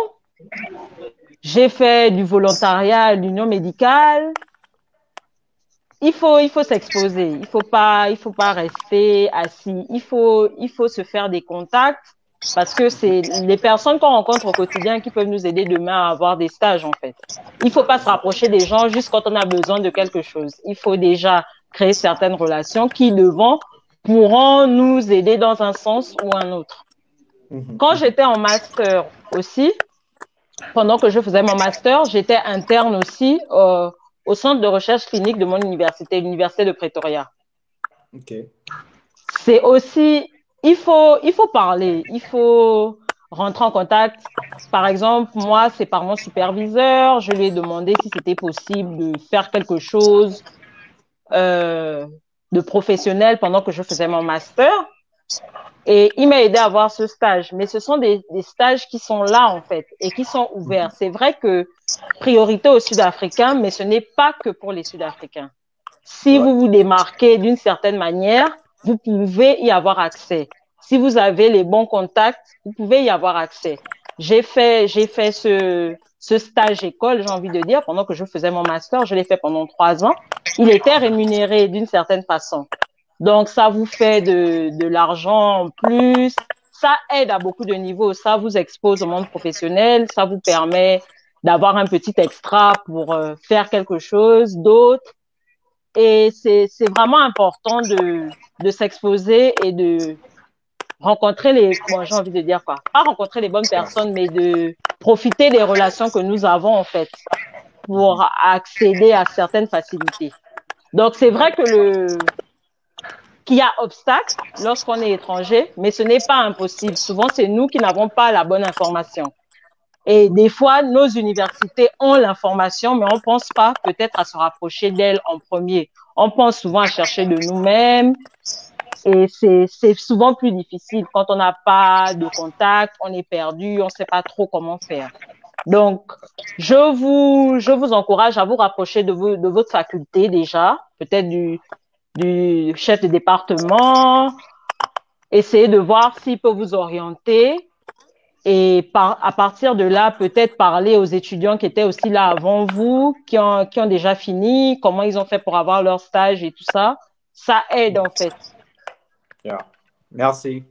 J'ai fait du volontariat à l'Union médicale. Il faut s'exposer. Il faut pas rester assis. Il faut se faire des contacts. Parce que c'est les personnes qu'on rencontre au quotidien qui peuvent nous aider demain à avoir des stages, en fait. Il faut pas se rapprocher des gens juste quand on a besoin de quelque chose. Il faut déjà créer certaines relations qui, pourront nous aider dans un sens ou un autre. Quand j'étais en master aussi, pendant que je faisais mon master, j'étais interne aussi au centre de recherche clinique de mon université, l'université de Pretoria. C'est aussi... Il faut parler, il faut rentrer en contact. Par exemple, moi, c'est par mon superviseur. Je lui ai demandé si c'était possible de faire quelque chose de professionnel pendant que je faisais mon master. Et il m'a aidé à avoir ce stage. Mais ce sont des stages qui sont là, en fait, et qui sont ouverts. C'est vrai que priorité aux Sud-Africains, mais ce n'est pas que pour les Sud-Africains. Si vous vous démarquez d'une certaine manière, vous pouvez y avoir accès. Si vous avez les bons contacts, vous pouvez y avoir accès. J'ai fait ce stage école, j'ai envie de dire, pendant que je faisais mon master. Je l'ai fait pendant 3 ans. Il était rémunéré d'une certaine façon. Donc, ça vous fait de l'argent en plus. Ça aide à beaucoup de niveaux. Ça vous expose au monde professionnel. Ça vous permet d'avoir un petit extra pour faire quelque chose d'autre. Et c'est vraiment important de s'exposer et de rencontrer j'ai envie de dire quoi, pas rencontrer les bonnes personnes, mais de profiter des relations que nous avons en fait pour accéder à certaines facilités. Donc c'est vrai qu'il y a obstacle lorsqu'on est étranger, mais ce n'est pas impossible. Souvent c'est nous qui n'avons pas la bonne information. Et des fois, nos universités ont l'information, mais on ne pense pas peut-être à se rapprocher d'elles en premier. On pense souvent à chercher de nous-mêmes et c'est souvent plus difficile. Quand on n'a pas de contact, on est perdu, on ne sait pas trop comment faire. Donc, je vous encourage à vous rapprocher de votre faculté déjà, peut-être du chef de département, essayez de voir s'il peut vous orienter. Et à partir de là, peut-être parler aux étudiants qui étaient aussi là avant vous, qui ont déjà fini, comment ils ont fait pour avoir leur stage et tout ça. Ça aide en fait. Merci.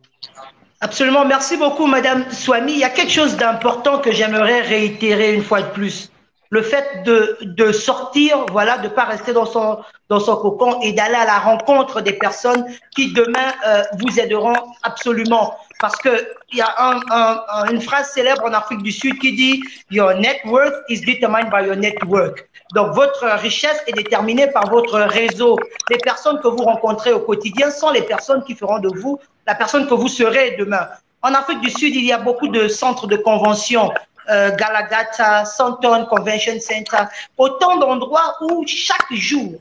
Absolument. Merci beaucoup, Madame Swami. Il y a quelque chose d'important que j'aimerais réitérer une fois de plus. Le fait de sortir, voilà, de ne pas rester dans son cocon et d'aller à la rencontre des personnes qui demain vous aideront absolument. Parce que il y a une phrase célèbre en Afrique du Sud qui dit « Your net worth is determined by your network ». Donc, votre richesse est déterminée par votre réseau. Les personnes que vous rencontrez au quotidien sont les personnes qui feront de vous la personne que vous serez demain. En Afrique du Sud, il y a beaucoup de centres de convention. Galagata, Santon Convention Center, autant d'endroits où chaque jour,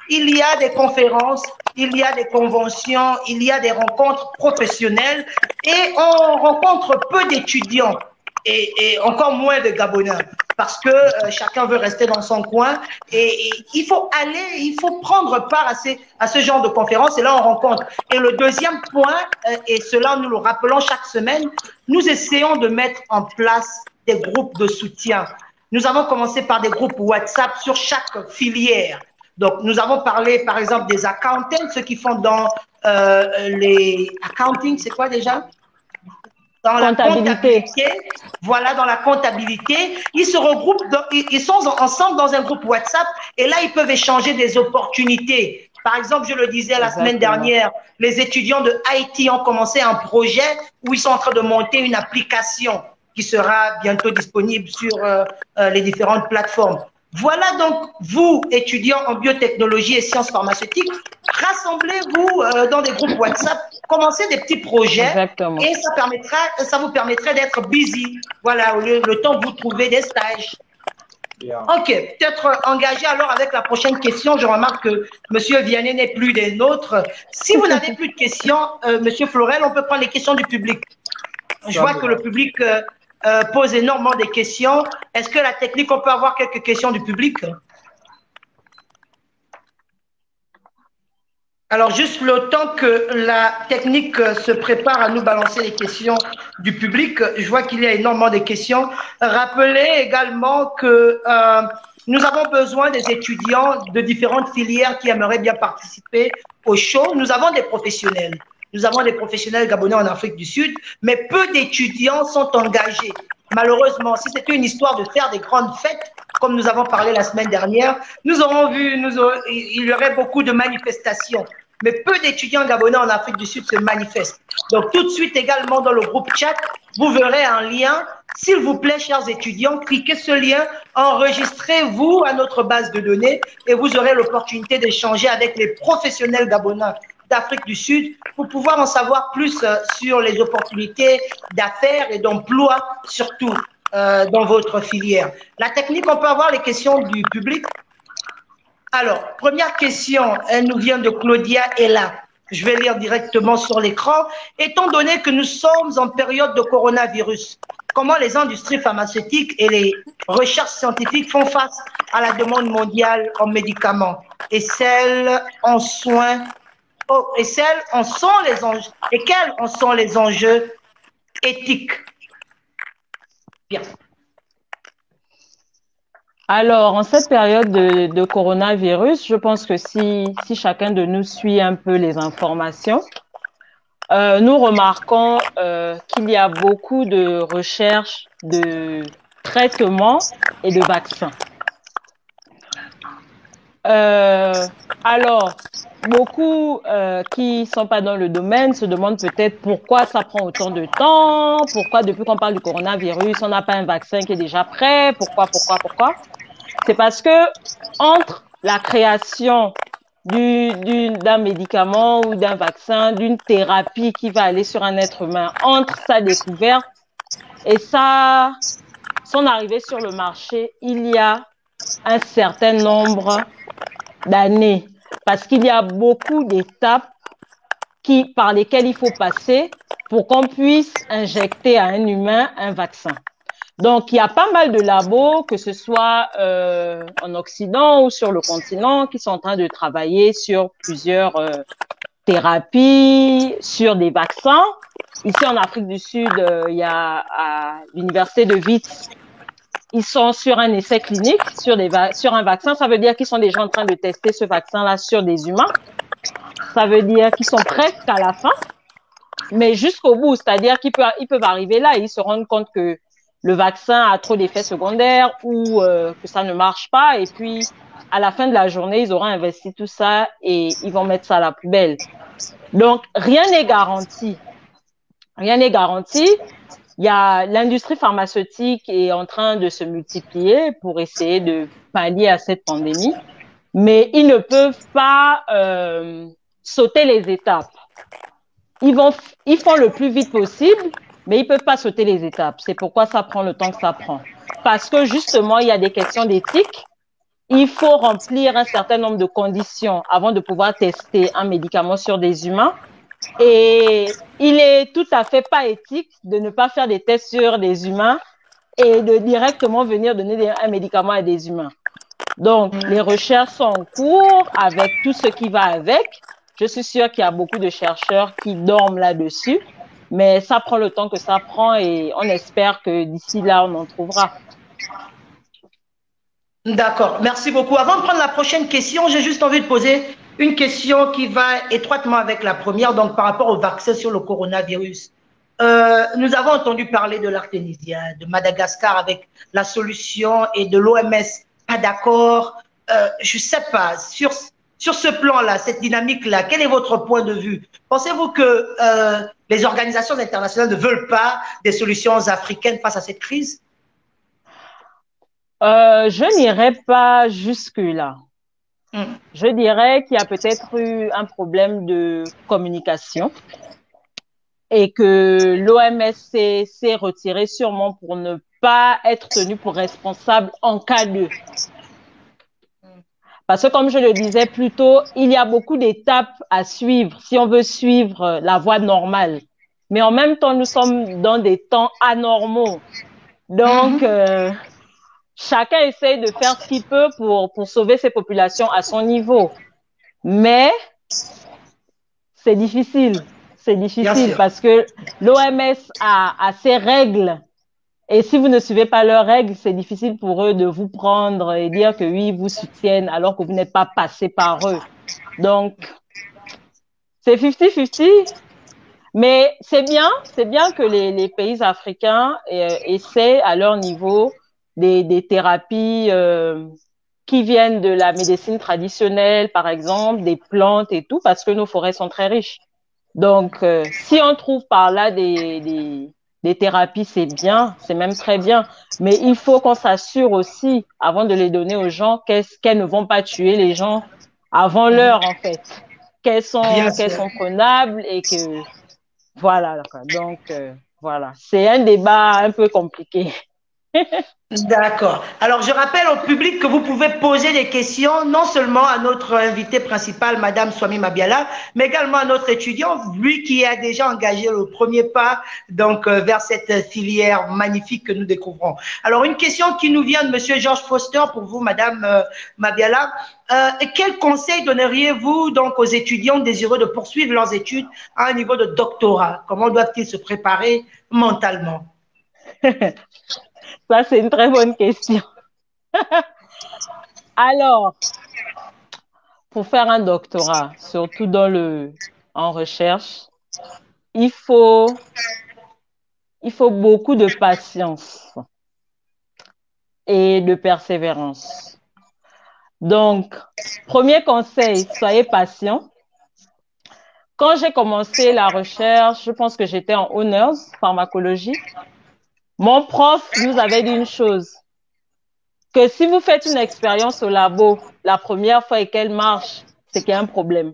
il y a des conférences, il y a des conventions, il y a des rencontres professionnelles et on rencontre peu d'étudiants et encore moins de Gabonais. parce que chacun veut rester dans son coin. Et il faut prendre part à ce genre de conférences et là on rencontre. Et le deuxième point, et cela nous le rappelons chaque semaine, nous essayons de mettre en place des groupes de soutien. Nous avons commencé par des groupes WhatsApp sur chaque filière. Donc, nous avons parlé, par exemple, des accountants, ceux qui font dans les accounting, c'est quoi déjà? Dans la comptabilité. Voilà, dans la comptabilité. Ils se regroupent, ils sont ensemble dans un groupe WhatsApp et là, ils peuvent échanger des opportunités. Par exemple, je le disais la semaine dernière, les étudiants de Haïti ont commencé un projet où ils sont en train de monter une application qui sera bientôt disponible sur les différentes plateformes. Voilà donc, vous, étudiants en biotechnologie et sciences pharmaceutiques, rassemblez-vous dans des groupes WhatsApp, commencez des petits projets. Exactement. Et ça vous permettrait d'être busy, voilà, le temps que vous trouvez des stages. Yeah. Ok, peut-être engagé alors avec la prochaine question. Je remarque que M. Vianney n'est plus des nôtres. Si vous n'avez plus de questions, M. Florel, on peut prendre les questions du public. Je vois que le public pose énormément de questions. Est-ce que la technique, on peut avoir quelques questions du public? Alors, juste le temps que la technique se prépare à nous balancer les questions du public, je vois qu'il y a énormément de questions. Rappelez également que nous avons besoin des étudiants de différentes filières qui aimeraient bien participer au show. Nous avons des professionnels. Nous avons des professionnels gabonais en Afrique du Sud, mais peu d'étudiants sont engagés. Malheureusement, si c'était une histoire de faire des grandes fêtes, comme nous avons parlé la semaine dernière, nous aurons vu, il y aurait beaucoup de manifestations. Mais peu d'étudiants gabonais en Afrique du Sud se manifestent. Donc, tout de suite également dans le groupe chat, vous verrez un lien. S'il vous plaît, chers étudiants, cliquez ce lien, enregistrez-vous à notre base de données et vous aurez l'opportunité d'échanger avec les professionnels gabonais d'Afrique du Sud pour pouvoir en savoir plus sur les opportunités d'affaires et d'emploi, surtout dans votre filière. La technique, on peut avoir les questions du public. Alors, première question, elle nous vient de Claudia Ella. Je vais lire directement sur l'écran. Étant donné que nous sommes en période de coronavirus, comment les industries pharmaceutiques et les recherches scientifiques font face à la demande mondiale en médicaments et celles en soins? Et quels en sont les enjeux éthiques? Bien. Alors, en cette période de coronavirus, je pense que si chacun de nous suit un peu les informations, nous remarquons qu'il y a beaucoup de recherches de traitements et de vaccins. Alors, beaucoup qui ne sont pas dans le domaine se demandent peut-être pourquoi ça prend autant de temps, pourquoi depuis qu'on parle du coronavirus, on n'a pas un vaccin qui est déjà prêt, pourquoi? C'est parce que entre la création d'un médicament ou d'un vaccin, d'une thérapie qui va aller sur un être humain, entre sa découverte et son arrivée sur le marché, il y a un certain nombre d'années. Parce qu'il y a beaucoup d'étapes par lesquelles il faut passer pour qu'on puisse injecter à un humain un vaccin. Donc, il y a pas mal de labos, que ce soit en Occident ou sur le continent, qui sont en train de travailler sur plusieurs thérapies, sur des vaccins. Ici, en Afrique du Sud, il y a à l'université de Wits, ils sont sur un essai clinique, sur un vaccin. Ça veut dire qu'ils sont déjà en train de tester ce vaccin-là sur des humains. Ça veut dire qu'ils sont presque à la fin, mais jusqu'au bout. C'est-à-dire qu'ils peuvent arriver là et ils se rendent compte que le vaccin a trop d'effets secondaires ou que ça ne marche pas. Et puis, à la fin de la journée, ils auront investi tout ça et ils vont mettre ça à la poubelle. Donc, rien n'est garanti. Rien n'est garanti. L'industrie pharmaceutique est en train de se multiplier pour essayer de pallier à cette pandémie, mais ils ne peuvent pas sauter les étapes. Ils font le plus vite possible, mais ils peuvent pas sauter les étapes. C'est pourquoi ça prend le temps que ça prend. Parce que justement, il y a des questions d'éthique. Il faut remplir un certain nombre de conditions avant de pouvoir tester un médicament sur des humains. Et il est tout à fait pas éthique de ne pas faire des tests sur des humains et de directement venir donner un médicament à des humains. Donc, les recherches sont en cours avec tout ce qui va avec. Je suis sûre qu'il y a beaucoup de chercheurs qui dorment là-dessus, mais ça prend le temps que ça prend et on espère que d'ici là, on en trouvera. D'accord, merci beaucoup. Avant de prendre la prochaine question, j'ai juste envie de poser une question qui va étroitement avec la première, donc par rapport au vaccin sur le coronavirus. Nous avons entendu parler de l'Artémisia, de Madagascar avec la solution et de l'OMS. Pas d'accord. Je ne sais pas, sur ce plan-là, cette dynamique-là, quel est votre point de vue? Pensez-vous que les organisations internationales ne veulent pas des solutions africaines face à cette crise? Je n'irai pas jusque-là. Je dirais qu'il y a peut-être eu un problème de communication et que l'OMS s'est retiré sûrement pour ne pas être tenu pour responsable en cas de. Parce que comme je le disais plus tôt, il y a beaucoup d'étapes à suivre si on veut suivre la voie normale. Mais en même temps, nous sommes dans des temps anormaux. Donc, chacun essaye de faire ce qu'il peut pour sauver ses populations à son niveau. Mais c'est difficile. C'est difficile parce que l'OMS a ses règles. Et si vous ne suivez pas leurs règles, c'est difficile pour eux de vous prendre et dire que oui, ils vous soutiennent alors que vous n'êtes pas passé par eux. Donc, c'est 50-50. Mais c'est bien que les pays africains essaient à leur niveau des thérapies qui viennent de la médecine traditionnelle, par exemple, des plantes et tout, parce que nos forêts sont très riches. Donc, si on trouve par là des thérapies, c'est bien, c'est même très bien. Mais il faut qu'on s'assure aussi, avant de les donner aux gens, qu'elles ne vont pas tuer les gens avant l'heure, en fait. Qu'elles sont prenables et que... Voilà. Donc, voilà. C'est un débat un peu compliqué. D'accord. Alors, je rappelle au public que vous pouvez poser des questions non seulement à notre invité principal, Madame Swami Mabiala, mais également à notre étudiant, lui qui a déjà engagé le premier pas donc vers cette filière magnifique que nous découvrons. Alors, une question qui nous vient de Monsieur Georges Foster pour vous, Madame Mabiala. Quel conseil donneriez-vous donc aux étudiants désireux de poursuivre leurs études à un niveau de doctorat? Comment doivent-ils se préparer mentalement? Ça, c'est une très bonne question. Alors, pour faire un doctorat, surtout en recherche, il faut beaucoup de patience et de persévérance. Donc, premier conseil, soyez patient. Quand j'ai commencé la recherche, je pense que j'étais en honors, pharmacologie. Mon prof nous avait dit une chose, que si vous faites une expérience au labo la première fois et qu'elle marche, c'est qu'il y a un problème.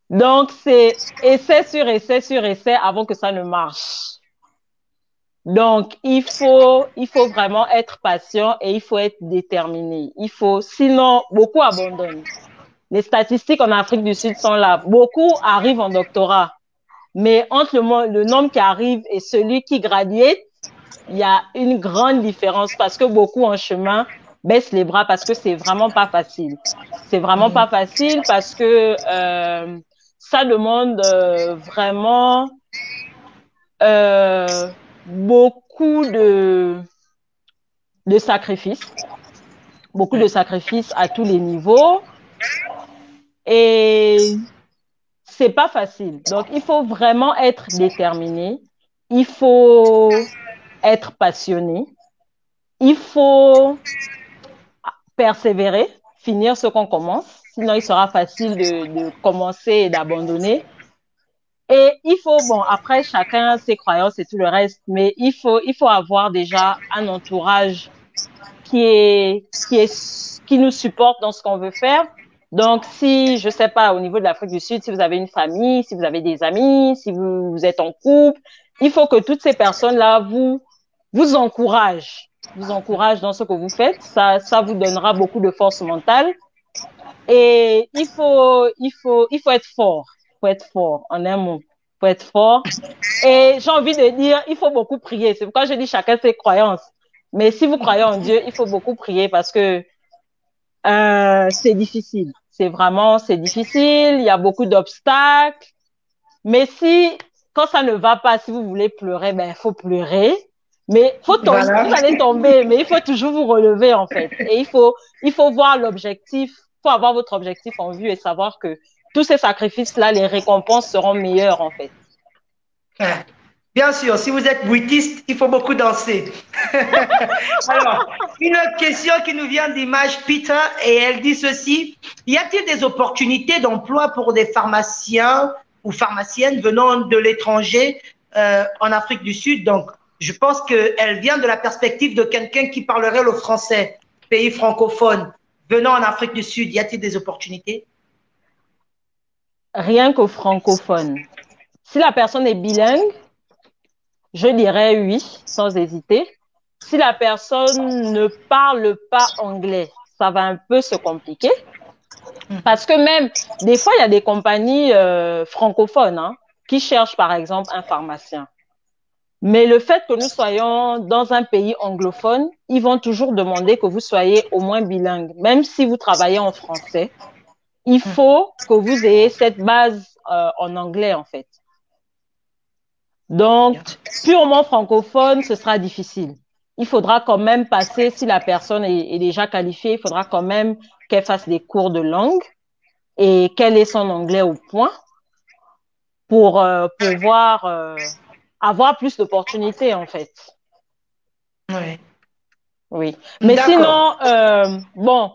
Donc, c'est essai sur essai sur essai avant que ça ne marche. Donc, il faut vraiment être patient et il faut être déterminé. Sinon, beaucoup abandonnent. Les statistiques en Afrique du Sud sont là. Beaucoup arrivent en doctorat. Mais entre le nombre qui arrive et celui qui graduate, il y a une grande différence parce que beaucoup en chemin baissent les bras parce que c'est vraiment pas facile. C'est vraiment pas facile parce que ça demande vraiment beaucoup de sacrifices. Beaucoup de sacrifices à tous les niveaux. Et c'est pas facile. Donc, il faut vraiment être déterminé. Il faut être passionné. Il faut persévérer, finir ce qu'on commence. Sinon, il sera facile de commencer et d'abandonner. Et il faut, après, chacun a ses croyances et tout le reste, mais il faut avoir déjà un entourage qui nous supporte dans ce qu'on veut faire. Donc, si, je sais pas, au niveau de l'Afrique du Sud, si vous avez une famille, si vous avez des amis, si vous êtes en couple, il faut que toutes ces personnes-là vous encouragent dans ce que vous faites. Ça vous donnera beaucoup de force mentale. Et il faut être fort. Il faut être fort, en un mot. faut être fort. Et j'ai envie de dire, il faut beaucoup prier. C'est pourquoi je dis chacun ses croyances. Mais si vous croyez en Dieu, il faut beaucoup prier parce que c'est difficile. C'est difficile. Il y a beaucoup d'obstacles. Mais quand ça ne va pas, si vous voulez pleurer, ben, il faut pleurer. Mais faut tomber, Voilà. vous allez tomber, mais il faut toujours vous relever, en fait. Et il faut voir l'objectif, il faut avoir votre objectif en vue et savoir que tous ces sacrifices-là, les récompenses seront meilleures, en fait. Bien sûr, si vous êtes bruitiste, il faut beaucoup danser. Alors, une autre question qui nous vient d'Image Peter et elle dit ceci. Y a-t-il des opportunités d'emploi pour des pharmaciens ou pharmaciennes venant de l'étranger en Afrique du Sud? Donc, je pense qu'elle vient de la perspective de quelqu'un qui parlerait le français, pays francophone, venant en Afrique du Sud. Y a-t-il des opportunités? Rien qu'aux francophones. Si la personne est bilingue, je dirais oui, sans hésiter. Si la personne ne parle pas anglais, ça va un peu se compliquer. Parce que même, des fois, il y a des compagnies francophones qui cherchent, par exemple, un pharmacien. Mais le fait que nous soyons dans un pays anglophone, ils vont toujours demander que vous soyez au moins bilingue. Même si vous travaillez en français, il faut que vous ayez cette base en anglais, en fait. Donc, purement francophone, ce sera difficile. Il faudra quand même passer, si la personne est déjà qualifiée, il faudra quand même qu'elle fasse des cours de langue et qu'elle ait son anglais au point pour pouvoir avoir plus d'opportunités, en fait. Oui. Oui. Mais sinon, bon,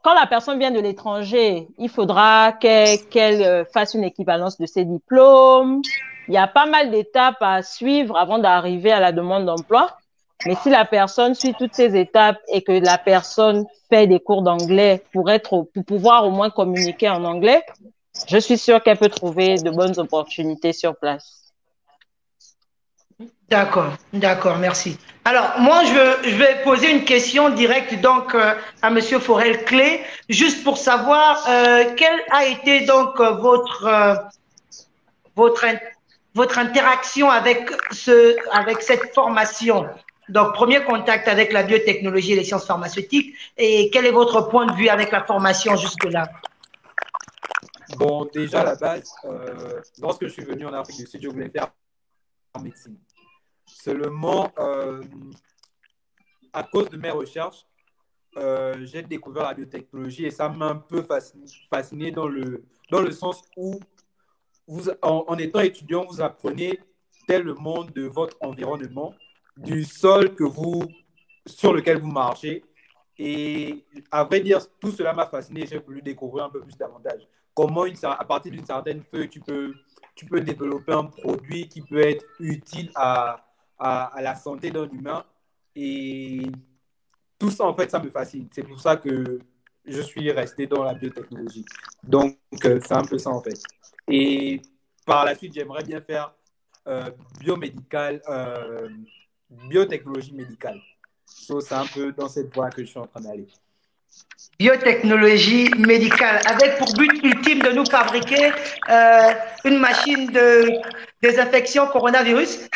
quand la personne vient de l'étranger, il faudra qu'elle fasse une équivalence de ses diplômes. Il y a pas mal d'étapes à suivre avant d'arriver à la demande d'emploi. Mais si la personne suit toutes ces étapes et que la personne fait des cours d'anglais pour pouvoir au moins communiquer en anglais, je suis sûre qu'elle peut trouver de bonnes opportunités sur place. D'accord, merci. Alors, moi, je vais poser une question directe donc à Monsieur Forel-Clé, juste pour savoir quelle a été donc votre interaction avec cette formation. Donc, premier contact avec la biotechnologie et les sciences pharmaceutiques, et quel est votre point de vue avec la formation jusque-là? Bon, déjà à la base, lorsque je suis venu en Afrique du Sud, je voulais faire en médecine. Seulement, à cause de mes recherches, j'ai découvert la biotechnologie et ça m'a un peu fasciné dans le sens où, en étant étudiant, vous apprenez tel le monde de votre environnement, du sol sur lequel vous marchez. Et à vrai dire, tout cela m'a fasciné et j'ai voulu découvrir un peu plus davantage. Comment, à partir d'une certaine feuille, tu peux développer un produit qui peut être utile à la santé d'un humain. Et tout ça, en fait, ça me fascine. C'est pour ça que je suis resté dans la biotechnologie. Donc, c'est un peu ça, en fait. Et par la suite, j'aimerais bien faire biotechnologie médicale. So, c'est un peu dans cette voie que je suis en train d'aller. Biotechnologie médicale, avec pour but ultime de nous fabriquer une machine de désinfection coronavirus.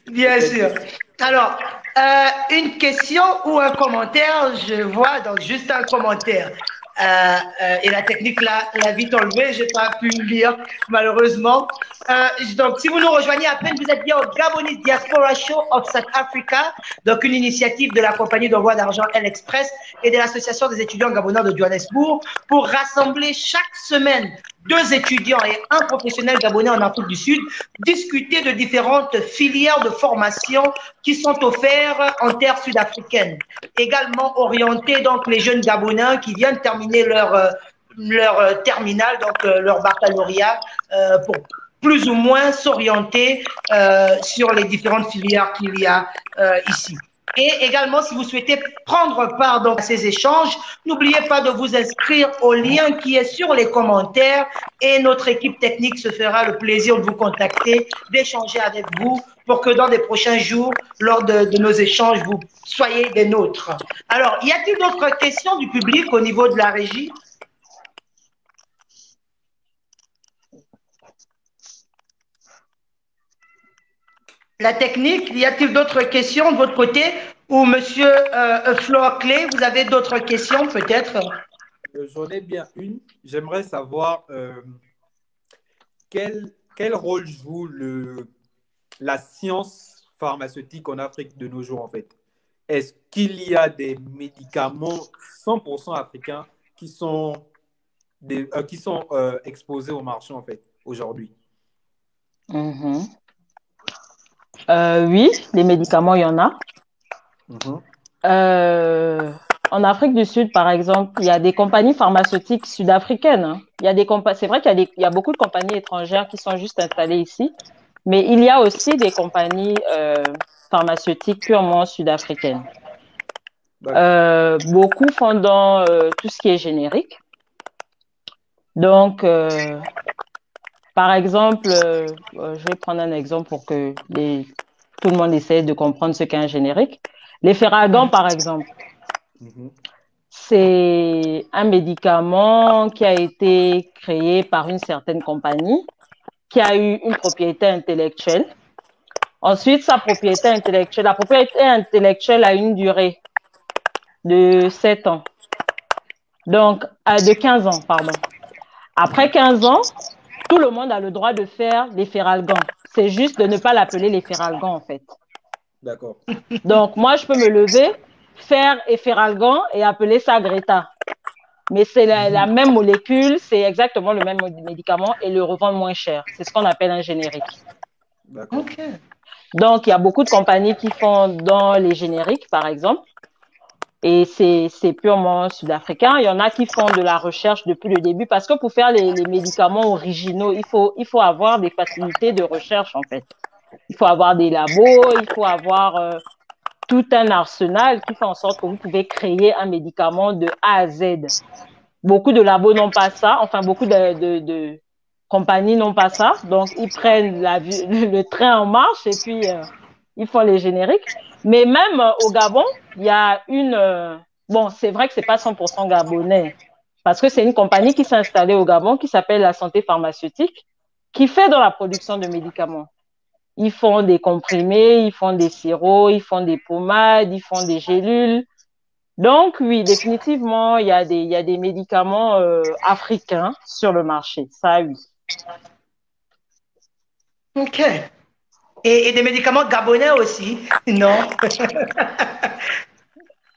Bien sûr. Alors, une question ou un commentaire, je vois, donc juste un commentaire. Et la technique l'a vite enlevé, je n'ai pas pu lire malheureusement. Donc, si vous nous rejoignez à peine, vous êtes bien au Gabonese Diaspora Show of South Africa, donc une initiative de la compagnie d'envoi d'argent L-Express et de l'association des étudiants gabonais de Johannesburg pour rassembler chaque semaine 2 étudiants et un professionnel gabonais en Afrique du Sud, discuter de différentes filières de formation qui sont offertes en terre sud-africaine. Également orienter donc les jeunes gabonais qui viennent terminer leur terminale, donc leur baccalauréat, pour plus ou moins s'orienter sur les différentes filières qu'il y a ici. Et également, si vous souhaitez prendre part donc, à ces échanges, n'oubliez pas de vous inscrire au lien qui est sur les commentaires et notre équipe technique se fera le plaisir de vous contacter, d'échanger avec vous pour que dans les prochains jours, lors de nos échanges, vous soyez des nôtres. Alors, y a-t-il d'autres questions du public au niveau de la régie? La technique, y a-t-il d'autres questions de votre côté? Ou monsieur Flore Clé, vous avez d'autres questions peut-être? J'en ai bien une. J'aimerais savoir quel rôle joue la science pharmaceutique en Afrique de nos jours, en fait. Est-ce qu'il y a des médicaments 100% africains qui sont exposés au marché, en fait, aujourd'hui? Mhm. Oui, les médicaments, il y en a. Mhm. En Afrique du Sud, par exemple, il y a des compagnies pharmaceutiques sud-africaines, hein. C'est vrai qu'il y a beaucoup de compagnies étrangères qui sont juste installées ici, mais il y a aussi des compagnies pharmaceutiques purement sud-africaines. Beaucoup font dans tout ce qui est générique. Donc, par exemple, je vais prendre un exemple pour que tout le monde essaie de comprendre ce qu'est un générique. Les Ferragans, par exemple. Mhm. C'est un médicament qui a été créé par une certaine compagnie qui a eu une propriété intellectuelle. Ensuite, la propriété intellectuelle a une durée de 7 ans. Donc, de 15 ans, pardon. Après 15 ans, tout le monde a le droit de faire les Ferralgans. C'est juste de ne pas l'appeler les Ferralgans, en fait. D'accord. Donc, moi, je peux me lever, faire Efferalgan et appeler ça Greta. Mais c'est la même molécule, c'est exactement le même médicament et le revendre moins cher. C'est ce qu'on appelle un générique. D'accord. Ok. Donc, il y a beaucoup de compagnies qui font dans les génériques, par exemple, et c'est purement sud-africain. Il y en a qui font de la recherche depuis le début parce que pour faire les médicaments originaux, il faut avoir des facilités de recherche, en fait. Il faut avoir des labos, il faut avoir tout un arsenal qui fait en sorte que vous pouvez créer un médicament de A à Z. Beaucoup de labos n'ont pas ça, enfin beaucoup de compagnies n'ont pas ça, donc ils prennent le train en marche et puis ils font les génériques. Mais même au Gabon, il y a bon, c'est vrai que c'est pas 100% gabonais, parce que c'est une compagnie qui s'est installée au Gabon qui s'appelle la Santé pharmaceutique, qui fait dans la production de médicaments. Ils font des comprimés, ils font des sirops, ils font des pommades, ils font des gélules. Donc, oui, définitivement, il y a des médicaments africains sur le marché. Ça, oui. Ok. Et des médicaments gabonais aussi, non?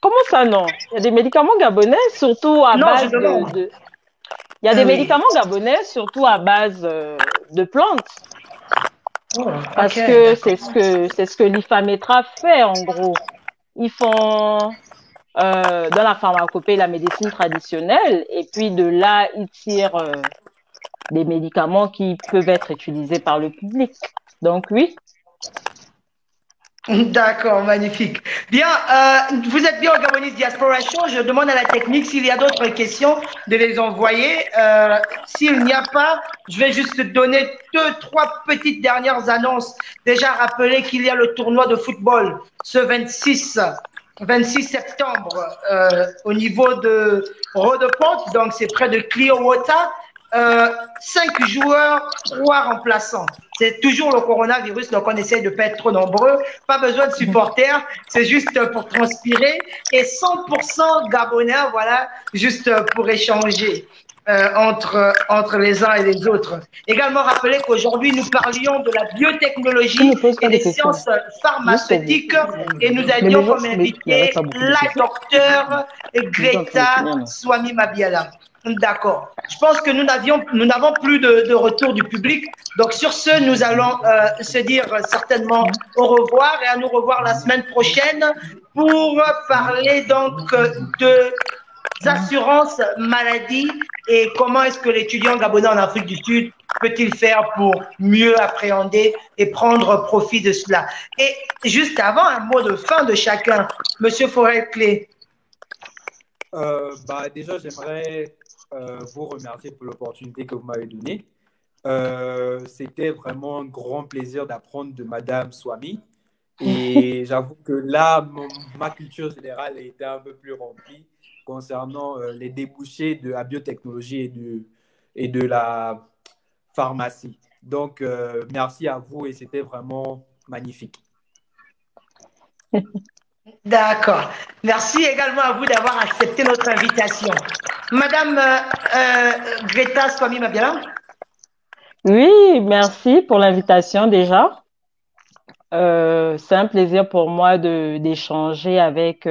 Comment ça, non? Il y a des médicaments gabonais, surtout à Non, je base demande. Il y a Ah des oui. médicaments gabonais, surtout à base de plantes. Oh, ok, Parce que d'accord. c'est ce que l'IFAMETRA fait, en gros. Ils font dans la pharmacopée la médecine traditionnelle et puis de là, ils tirent des médicaments qui peuvent être utilisés par le public. Donc oui. D'accord, magnifique. Bien, vous êtes bien au Gabonese Diaspora Show. Je demande à la technique s'il y a d'autres questions de les envoyer. S'il n'y a pas, je vais juste donner deux, trois petites dernières annonces. Déjà rappeler qu'il y a le tournoi de football ce 26 septembre au niveau de Rodopont, donc c'est près de Clearwater. 5 joueurs, 3 remplaçants. C'est toujours le coronavirus, donc on essaie de ne pas être trop nombreux. Pas besoin de supporters, c'est juste pour transpirer. Et 100% Gabonais, voilà, juste pour échanger entre les uns et les autres. Également rappeler qu'aujourd'hui, nous parlions de la Tu ne biotechnologie poses et pas de des questions. sciences pharmaceutiques et nous Mais les avions gens, comme il n'y avait invité pas beaucoup de la questions. docteure Ils sont en train de Greta finir, non? Swami Mabiala. D'accord. Je pense que nous n'avons plus de retour du public. Donc, sur ce, nous allons se dire certainement au revoir et à nous revoir la semaine prochaine pour parler donc de assurances maladie et comment est-ce que l'étudiant gabonais en Afrique du Sud peut-il faire pour mieux appréhender et prendre profit de cela. Et juste avant, un mot de fin de chacun. Monsieur Forel-Clé. Déjà, j'aimerais vous remercier pour l'opportunité que vous m'avez donnée. C'était vraiment un grand plaisir d'apprendre de Madame Swami. Et j'avoue que là, ma culture générale a été un peu plus remplie concernant les débouchés de la biotechnologie et de la pharmacie. Donc, merci à vous et c'était vraiment magnifique. D'accord. Merci également à vous d'avoir accepté notre invitation. Madame Greta Swami Mabila. Oui, merci pour l'invitation déjà. C'est un plaisir pour moi d'échanger avec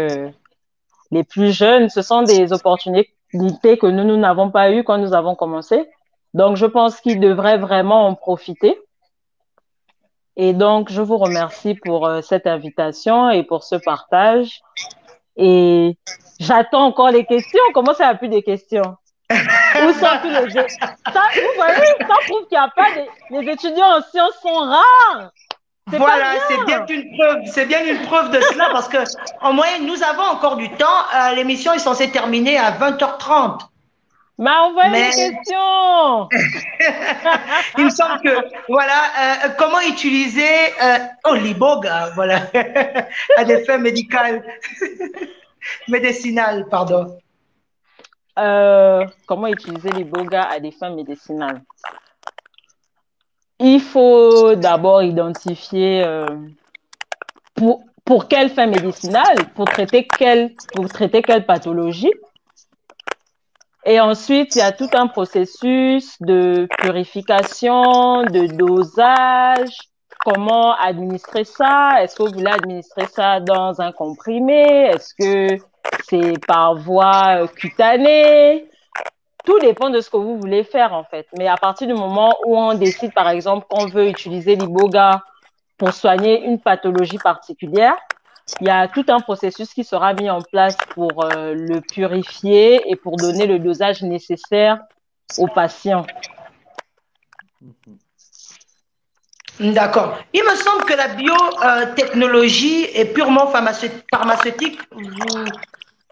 les plus jeunes. Ce sont des opportunités que nous n'avons pas eues quand nous avons commencé. Donc, je pense qu'ils devraient vraiment en profiter. Et donc, je vous remercie pour cette invitation et pour ce partage. Et j'attends encore les questions. Comment ça, il n'y a plus de questions? Où sont tous les... Ça, vous voyez, ça prouve qu'il n'y a pas les étudiants en sciences sont rares. Voilà, c'est bien une preuve de cela parce que en moyenne, nous avons encore du temps. L'émission est censée terminer à 20h30. Mais envoyez des questions. Il me semble que, voilà, comment utiliser l'Iboga, voilà, à des fins médicales, médicinales, pardon. Comment utiliser l'Iboga à des fins médicinales? Il faut d'abord identifier pour quelle fin médicinale, pour traiter quelle pathologie. Et ensuite, il y a tout un processus de purification, de dosage, comment administrer ça. Est-ce que vous voulez administrer ça dans un comprimé? Est-ce que c'est par voie cutanée? Tout dépend de ce que vous voulez faire, en fait. Mais à partir du moment où on décide, par exemple, qu'on veut utiliser l'Iboga pour soigner une pathologie particulière, il y a tout un processus qui sera mis en place pour le purifier et pour donner le dosage nécessaire aux patients. D'accord. Il me semble que la biotechnologie est purement pharmaceutique.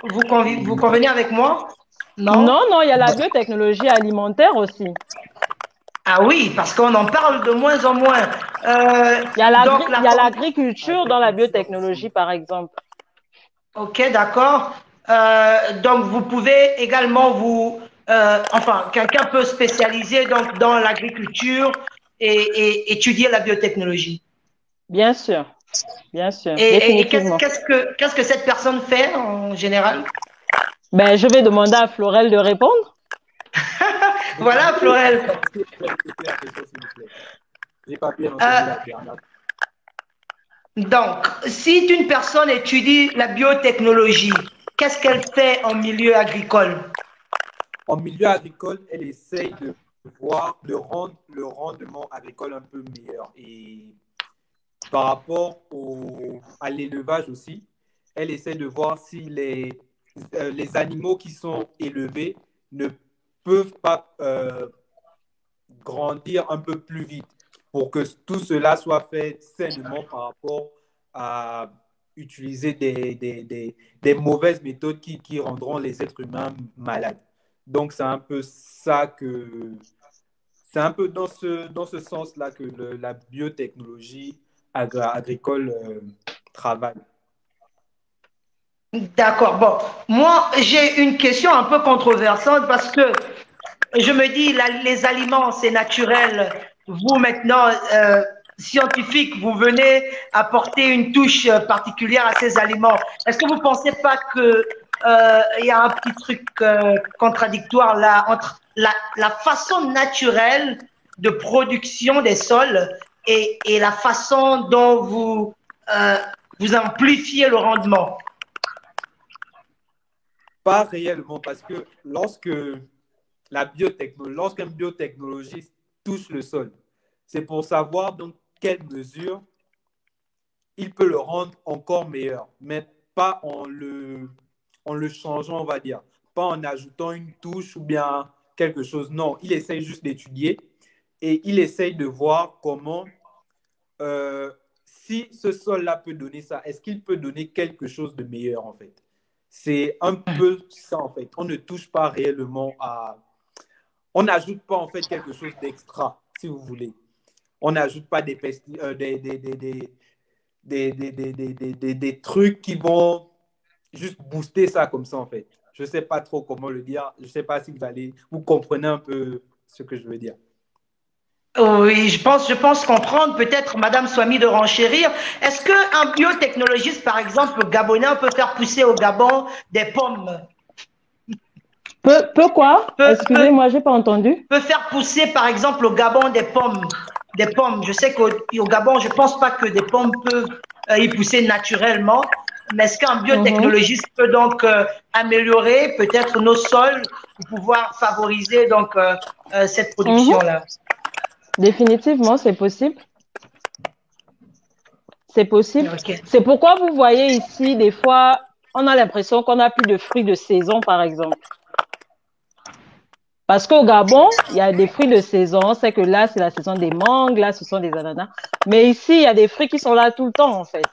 Vous convenez avec moi? Non, non, il y a la biotechnologie alimentaire aussi. Ah oui, parce qu'on en parle de moins en moins. Il y a l'agriculture dans la biotechnologie, par exemple. Ok, d'accord. Donc, vous pouvez également quelqu'un peut spécialiser donc, dans l'agriculture et étudier la biotechnologie. Bien sûr, bien sûr. Et qu'est-ce que cette personne fait en général? Ben, je vais demander à Florel de répondre. Voilà, Florel. Donc, si une personne étudie la biotechnologie, qu'est-ce qu'elle fait en milieu agricole? En milieu agricole, elle essaye de rendre le rendement agricole un peu meilleur. Et par rapport à l'élevage aussi, elle essaie de voir si les animaux qui sont élevés ne peuvent pas grandir un peu plus vite pour que tout cela soit fait sainement par rapport à utiliser des mauvaises méthodes qui rendront les êtres humains malades. Donc, c'est un peu ça c'est un peu dans ce sens-là que la biotechnologie agricole travaille. D'accord. Bon, moi, j'ai une question un peu controversante parce que je me dis, les aliments, c'est naturel. Vous, maintenant, scientifique, vous venez apporter une touche particulière à ces aliments. Est-ce que vous ne pensez pas qu'il y a un petit truc contradictoire là entre la façon naturelle de production des sols et la façon dont vous amplifiez le rendement? Pas réellement, parce que lorsqu'un biotechnologiste touche le sol, c'est pour savoir dans quelle mesure il peut le rendre encore meilleur, mais pas en le changeant, on va dire, pas en ajoutant une touche ou bien quelque chose. Non, il essaye juste d'étudier et il essaye de voir comment, si ce sol-là peut donner ça, est-ce qu'il peut donner quelque chose de meilleur en fait. C'est un peu ça en fait. On ne touche pas réellement on n'ajoute pas en fait quelque chose d'extra, si vous voulez. On n'ajoute pas des trucs qui vont juste booster ça comme ça en fait. Je ne sais pas trop comment le dire. Je ne sais pas si vous comprenez un peu ce que je veux dire. Oui, je pense comprendre, peut-être Madame Swami de renchérir. Est-ce qu'un biotechnologiste, par exemple, gabonais, peut faire pousser au Gabon des pommes? Peu quoi? Peut, peut, Excusez-moi, j'ai pas entendu. peut faire pousser, par exemple, au Gabon des pommes? Des pommes. Je sais qu'au Gabon, je pense pas que des pommes peuvent y pousser naturellement. Mais est-ce qu'un Mhm, biotechnologiste peut donc améliorer peut-être nos sols pour pouvoir favoriser donc cette mhm. production-là? Définitivement, c'est possible. C'est possible. Ok. C'est pourquoi vous voyez ici, des fois, on a l'impression qu'on n'a plus de fruits de saison, par exemple. Parce qu'au Gabon, il y a des fruits de saison. C'est que là, c'est la saison des mangues, là, ce sont des ananas. Mais ici, il y a des fruits qui sont là tout le temps, en fait.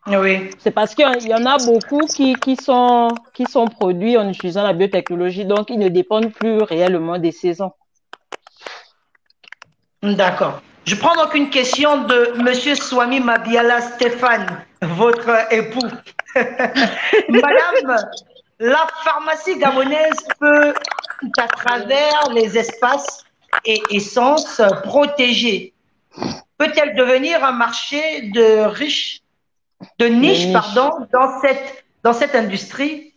Oui. C'est parce qu'il y en a beaucoup qui sont produits en utilisant la biotechnologie, donc ils ne dépendent plus réellement des saisons. D'accord. Je prends donc une question de Monsieur Swami Mabiala Stéphane, votre époux. Madame, la pharmacie gabonaise peut, à travers les espaces et essences protégés, peut-elle devenir un marché de De niche, niche. pardon, dans cette industrie?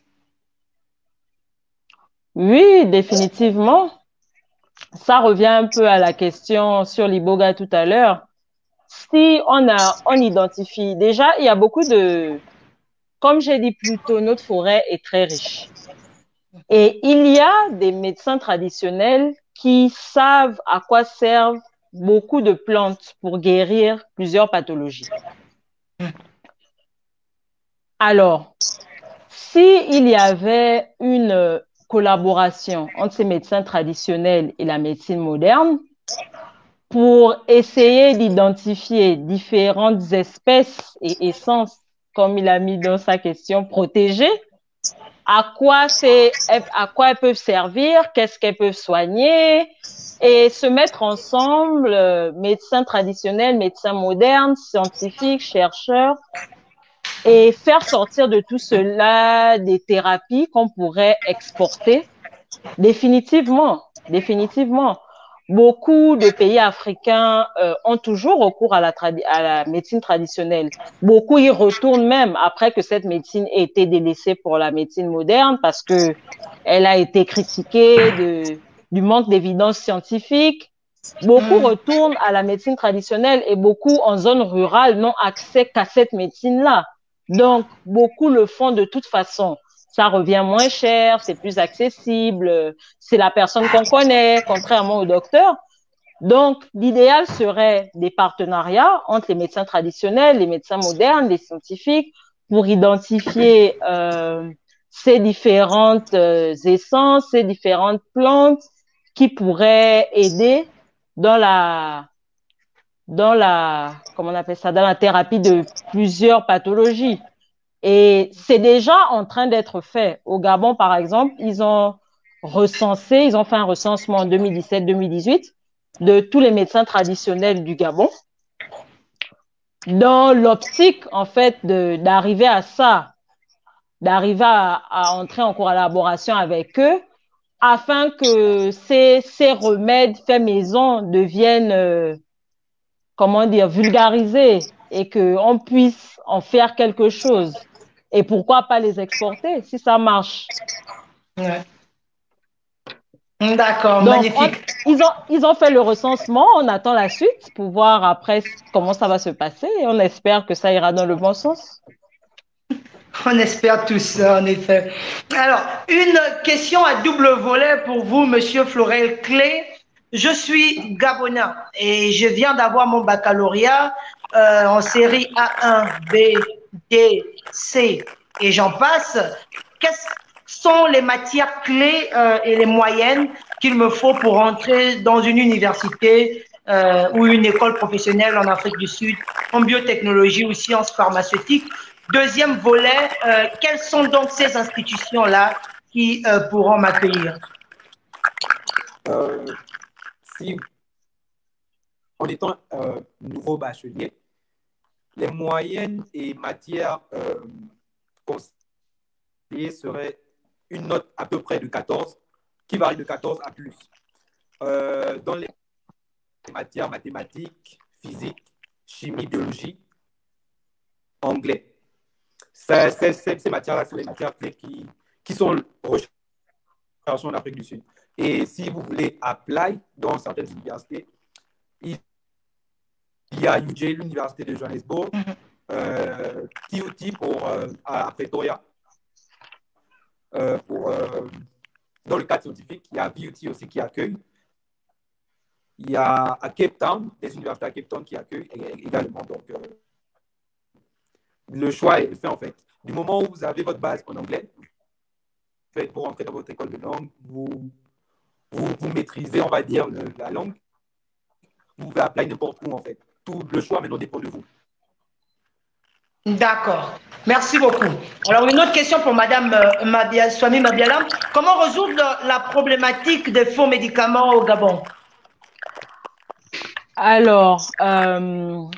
Oui, définitivement. Ça revient un peu à la question sur l'iboga tout à l'heure. Si on identifie, déjà, il y a beaucoup comme j'ai dit plus tôt, notre forêt est très riche. Et il y a des médecins traditionnels qui savent à quoi servent beaucoup de plantes pour guérir plusieurs pathologies. Alors, si il y avait une collaboration entre ces médecins traditionnels et la médecine moderne pour essayer d'identifier différentes espèces et essences, comme il a mis dans sa question, protégées, à quoi elles peuvent servir, qu'est-ce qu'elles peuvent soigner, et se mettre ensemble, médecins traditionnels, médecins modernes, scientifiques, chercheurs, et faire sortir de tout cela des thérapies qu'on pourrait exporter. Définitivement, définitivement. Beaucoup de pays africains ont toujours recours à la médecine traditionnelle. Beaucoup y retournent même après que cette médecine ait été délaissée pour la médecine moderne parce que elle a été critiquée du manque d'évidence scientifique. Beaucoup retournent à la médecine traditionnelle et beaucoup en zone rurale n'ont accès qu'à cette médecine-là. Donc, beaucoup le font de toute façon. Ça revient moins cher, c'est plus accessible, c'est la personne qu'on connaît, contrairement au docteur. Donc, l'idéal serait des partenariats entre les médecins traditionnels, les médecins modernes, les scientifiques, pour identifier ces différentes essences, ces différentes plantes qui pourraient aider dans comment on appelle ça, dans la thérapie de plusieurs pathologies. Et c'est déjà en train d'être fait. Au Gabon, par exemple, ils ont fait un recensement en 2017-2018 de tous les médecins traditionnels du Gabon, dans l'optique, en fait, d'arriver à ça, d'arriver à entrer en collaboration avec eux, afin que ces remèdes faits maison deviennent, comment dire, vulgarisés et qu'on puisse en faire quelque chose. Et pourquoi pas les exporter si ça marche? Ouais. D'accord, Donc, magnifique. ils ont fait le recensement, on attend la suite pour voir après comment ça va se passer et on espère que ça ira dans le bon sens. On espère tout ça, en effet. Alors, une question à double volet pour vous, Monsieur Florel Clé. Je suis Gabonais et je viens d'avoir mon baccalauréat en série A1, B, D, C et j'en passe. Quelles sont les matières clés et les moyennes qu'il me faut pour entrer dans une université ou une école professionnelle en Afrique du Sud, en biotechnologie ou sciences pharmaceutiques? Deuxième volet, quelles sont donc ces institutions-là qui pourront m'accueillir? Euh, Si, en étant nouveau bachelier, les moyennes et matières conseillées seraient une note à peu près de 14, qui varie de 14 à plus. Dans les matières mathématiques, physique, chimie, biologie, anglais. Ces matières-là, c'est les matières clés qui sont recherchées en Afrique du Sud. Et si vous voulez apply dans certaines universités, il y a UJ, l'université de Johannesburg, TUT à Pretoria, dans le cadre scientifique. Il y a VUT aussi qui accueille. Il y a à Cape Town, des universités à Cape Town qui accueillent également. Donc, le choix est fait en fait. Du moment où vous avez votre base en anglais, faites pour entrer dans votre école de langue, vous maîtrisez, on va dire, la langue, vous pouvez appliquer n'importe où en fait. Tout le choix maintenant dépend de vous. D'accord. Merci beaucoup. Alors, une autre question pour Madame Swami Mabiala. Comment résoudre la problématique des faux médicaments au Gabon? Alors,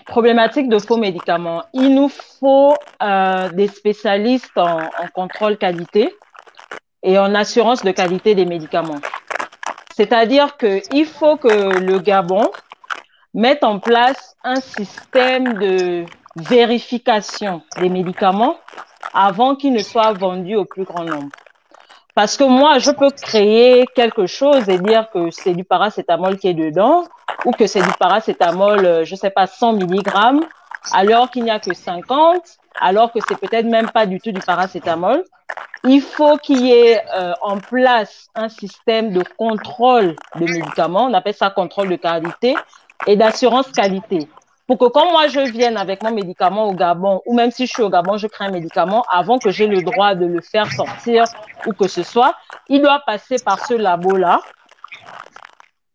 problématique de faux médicaments. Il nous faut des spécialistes en contrôle qualité et en assurance de qualité des médicaments. C'est-à-dire qu'il faut que le Gabon mette en place un système de vérification des médicaments avant qu'ils ne soient vendus au plus grand nombre. Parce que moi, je peux créer quelque chose et dire que c'est du paracétamol qui est dedans ou que c'est du paracétamol, je sais pas, 100 mg, alors qu'il n'y a que 50, alors que c'est peut-être même pas du tout du paracétamol. Il faut qu'il y ait en place un système de contrôle de médicaments, on appelle ça contrôle de qualité et d'assurance qualité. Pour que quand moi je vienne avec mon médicament au Gabon, ou même si je suis au Gabon, je crée un médicament, avant que j'ai le droit de le faire sortir ou que ce soit, il doit passer par ce labo-là.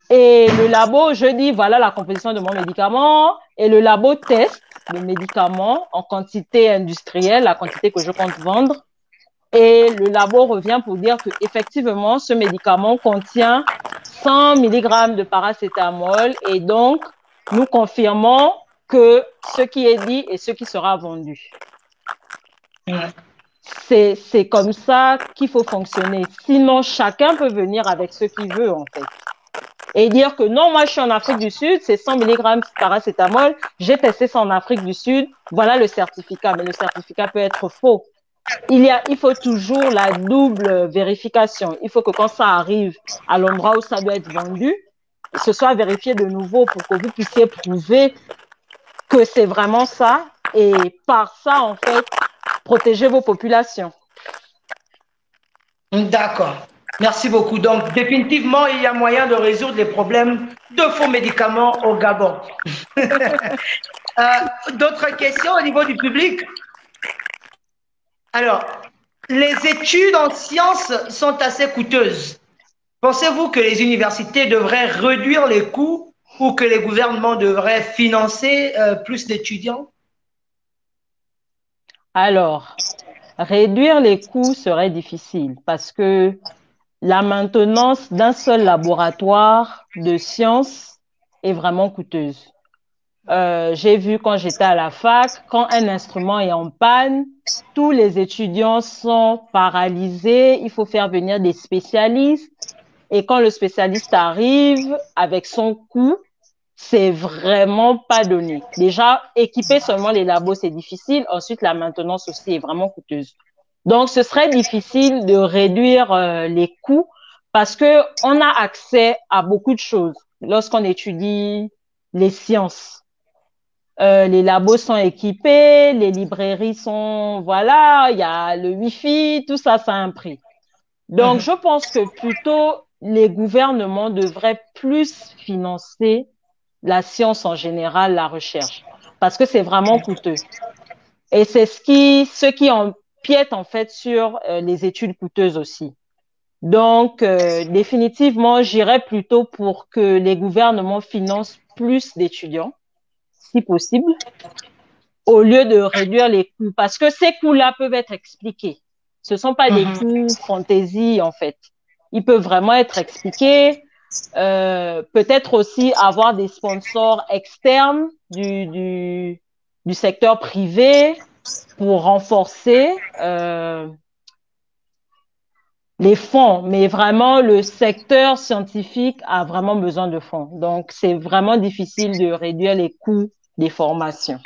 Et le labo, je dis, voilà la composition de mon médicament, et le labo teste le médicament en quantité industrielle, la quantité que je compte vendre. Et le labo revient pour dire que effectivement, ce médicament contient 100 mg de paracétamol et donc nous confirmons que ce qui est dit est ce qui sera vendu. C'est comme ça qu'il faut fonctionner. Sinon, chacun peut venir avec ce qu'il veut en fait. Et dire que non, moi je suis en Afrique du Sud, c'est 100 mg de paracétamol, j'ai testé ça en Afrique du Sud, voilà le certificat. Mais le certificat peut être faux. Il faut toujours la double vérification. Il faut que quand ça arrive à l'endroit où ça doit être vendu, ce soit vérifié de nouveau pour que vous puissiez prouver que c'est vraiment ça et par ça, en fait, protéger vos populations. D'accord. Merci beaucoup. Donc, définitivement, il y a moyen de résoudre les problèmes de faux médicaments au Gabon. D'autres questions au niveau du public? Alors, les études en sciences sont assez coûteuses. Pensez-vous que les universités devraient réduire les coûts ou que les gouvernements devraient financer plus d'étudiants? Alors, réduire les coûts serait difficile parce que la maintenance d'un seul laboratoire de sciences est vraiment coûteuse. J'ai vu quand j'étais à la fac, quand un instrument est en panne, tous les étudiants sont paralysés, il faut faire venir des spécialistes et quand le spécialiste arrive avec son coût, c'est vraiment pas donné. Déjà, équiper seulement les labos, c'est difficile. Ensuite, la maintenance aussi est vraiment coûteuse. Donc, ce serait difficile de réduire les coûts parce que on a accès à beaucoup de choses lorsqu'on étudie les sciences. Les labos sont équipés, les librairies sont, voilà, il y a le Wi-Fi, tout ça, ça a un prix. Donc, je pense que plutôt les gouvernements devraient plus financer la science en général, la recherche, parce que c'est vraiment coûteux. Et c'est ce qui empiète en fait sur les études coûteuses aussi. Donc, définitivement, j'irais plutôt pour que les gouvernements financent plus d'étudiants, si possible, au lieu de réduire les coûts, parce que ces coûts-là peuvent être expliqués. Ce ne sont pas des coûts fantaisie, en fait. Ils peuvent vraiment être expliqués. Peut-être aussi avoir des sponsors externes du secteur privé pour renforcer les fonds, mais vraiment le secteur scientifique a vraiment besoin de fonds. Donc, c'est vraiment difficile de réduire les coûts des formations.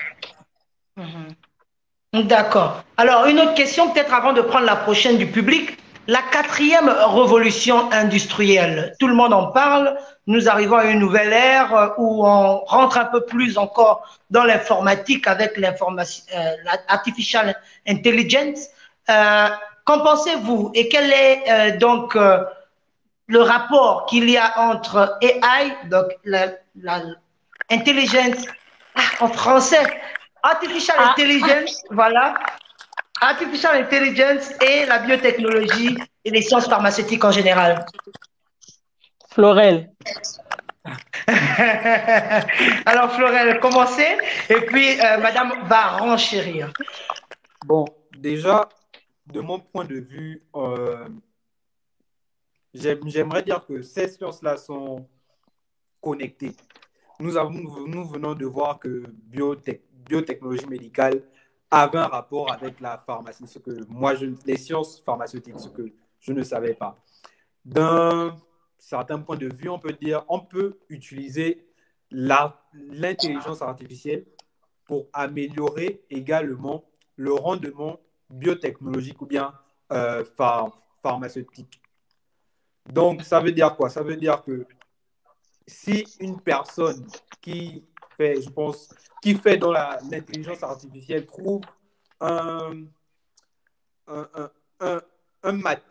D'accord. Alors, une autre question, peut-être avant de prendre la prochaine du public. La quatrième révolution industrielle, tout le monde en parle. Nous arrivons à une nouvelle ère où on rentre un peu plus encore dans l'informatique avec l'artificial intelligence. Qu'en pensez-vous et quel est donc le rapport qu'il y a entre AI, donc l'intelligence en français, artificial intelligence, voilà, artificial intelligence et la biotechnologie et les sciences pharmaceutiques en général. Florel. Alors, Florel, commencez et puis Madame va renchérir. Bon, déjà, de mon point de vue, j'aimerais dire que ces sciences-là sont connectées. Nous venons de voir que biotechnologie médicale avait un rapport avec la pharmacie, ce que moi, les sciences pharmaceutiques, ce que je ne savais pas. D'un certain point de vue, on peut utiliser l'intelligence artificielle pour améliorer également le rendement biotechnologique ou bien pharmaceutique. Donc, ça veut dire quoi? Ça veut dire que si une personne qui fait dans l'intelligence artificielle trouve un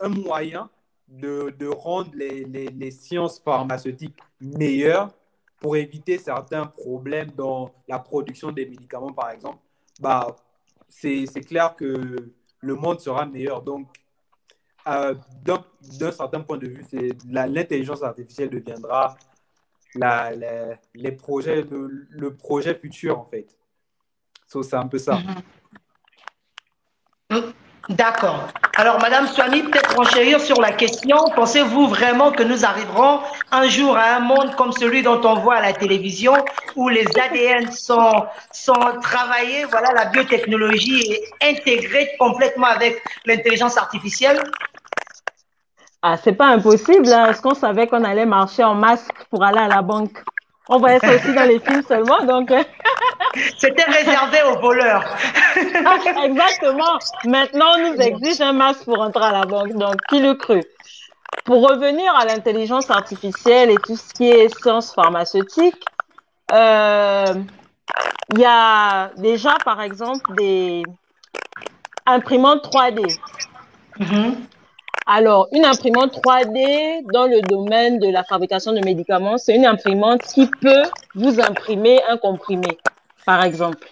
moyen de rendre les sciences pharmaceutiques meilleures pour éviter certains problèmes dans la production des médicaments, par exemple, c'est clair que le monde sera meilleur. Donc, d'un certain point de vue, l'intelligence artificielle deviendra le projet futur, en fait. C'est un peu ça. D'accord. Alors, Madame Swami, peut-être renchérir sur la question. Pensez-vous vraiment que nous arriverons un jour à un monde comme celui dont on voit à la télévision, où les ADN sont travaillés, voilà, la biotechnologie est intégrée complètement avec l'intelligence artificielle? Ah, c'est pas impossible, hein. Est-ce qu'on savait qu'on allait marcher en masque pour aller à la banque? On voyait ça aussi dans les films seulement, donc. C'était réservé aux voleurs. Exactement. Maintenant, on nous exige un masque pour entrer à la banque. Donc, qui le crut? Pour revenir à l'intelligence artificielle et tout ce qui est sciences pharmaceutiques, il y a déjà, par exemple, des imprimantes 3D. Alors, une imprimante 3D dans le domaine de la fabrication de médicaments, c'est une imprimante qui peut vous imprimer un comprimé, par exemple,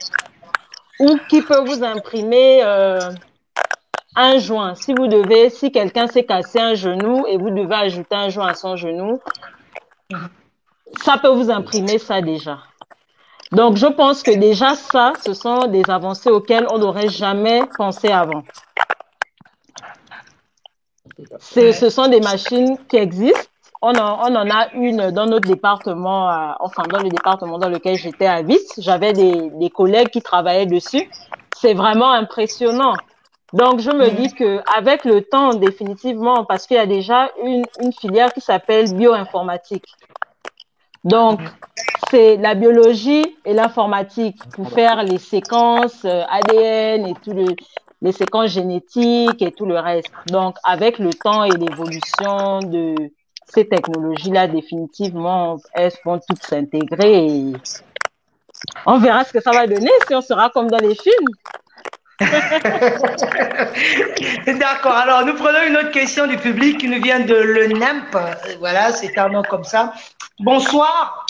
ou qui peut vous imprimer un joint. Si quelqu'un s'est cassé un genou et vous devez ajouter un joint à son genou, ça peut vous imprimer ça déjà. Donc, je pense que déjà ça, ce sont des avancées auxquelles on n'aurait jamais pensé avant. Ce sont des machines qui existent. On en a une dans notre département, dans le département dans lequel j'étais à Vitz. J'avais des collègues qui travaillaient dessus. C'est vraiment impressionnant. Donc, je me dis que avec le temps, définitivement, parce qu'il y a déjà une filière qui s'appelle bioinformatique. Donc, c'est la biologie et l'informatique pour faire les séquences ADN et les séquences génétiques et tout le reste. Donc, avec le temps et l'évolution de ces technologies-là, définitivement, elles vont toutes s'intégrer et on verra ce que ça va donner si on sera comme dans les films. D'accord. Alors, nous prenons une autre question du public qui nous vient de l'ENEMP. Voilà, c'est un nom comme ça. Bonsoir.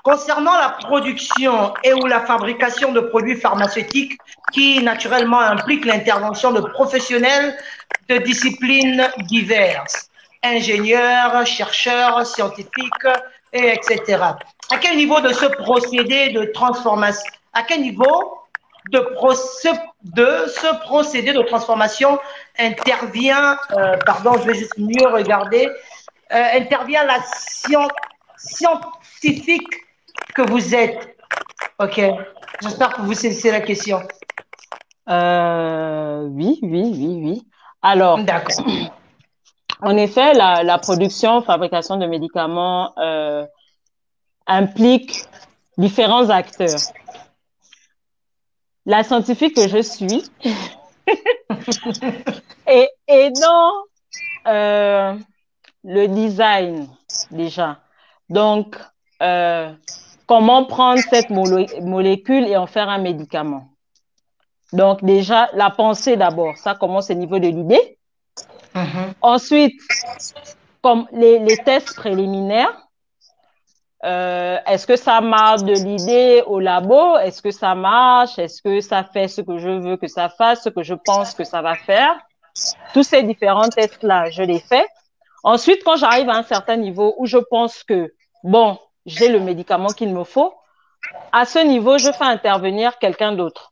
Concernant la production et ou la fabrication de produits pharmaceutiques qui naturellement impliquent l'intervention de professionnels de disciplines diverses, ingénieurs, chercheurs, scientifiques, etc. À quel niveau de ce procédé de transformation, ce procédé de transformation intervient, pardon, je vais juste mieux regarder, intervient la scientifique que vous êtes? Ok, j'espère que vous saisissez la question. Oui. Alors, En effet, la production, fabrication de médicaments implique différents acteurs. La scientifique que je suis et non le design déjà. Donc, comment prendre cette molécule et en faire un médicament. Donc déjà, la pensée d'abord, ça commence au niveau de l'idée. Ensuite, comme les tests préliminaires, est-ce que ça marche de l'idée au labo? Est-ce que ça marche? Est-ce que ça fait ce que je veux que ça fasse, ce que je pense que ça va faire? Tous ces différents tests-là, je les fais. Ensuite, quand j'arrive à un certain niveau où je pense que, bon, j'ai le médicament qu'il me faut, à ce niveau, je fais intervenir quelqu'un d'autre.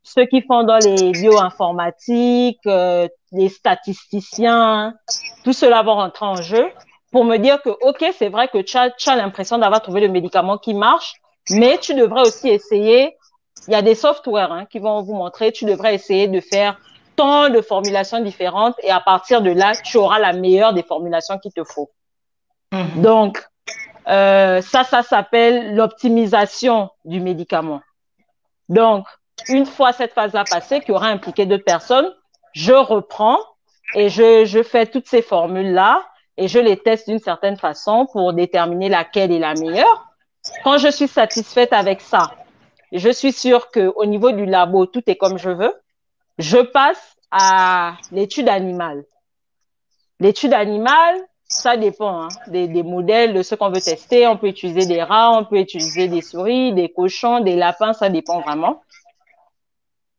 Ceux qui font dans les bioinformatiques, les statisticiens, tout cela va rentrer en jeu pour me dire que, OK, c'est vrai que tu as l'impression d'avoir trouvé le médicament qui marche, mais tu devrais aussi essayer, il y a des softwares qui vont vous montrer, tu devrais essayer de faire tant de formulations différentes et à partir de là, tu auras la meilleure des formulations qu'il te faut. Donc, ça s'appelle l'optimisation du médicament. Donc, une fois cette phase-là passée, qui aura impliqué d'autres personnes, je reprends et je fais toutes ces formules-là et je les teste d'une certaine façon pour déterminer laquelle est la meilleure. Quand je suis satisfaite avec ça, je suis sûre qu'au niveau du labo, tout est comme je veux, je passe à l'étude animale. L'étude animale, ça dépend des modèles, de ce qu'on veut tester. On peut utiliser des rats, on peut utiliser des souris, des cochons, des lapins, ça dépend vraiment.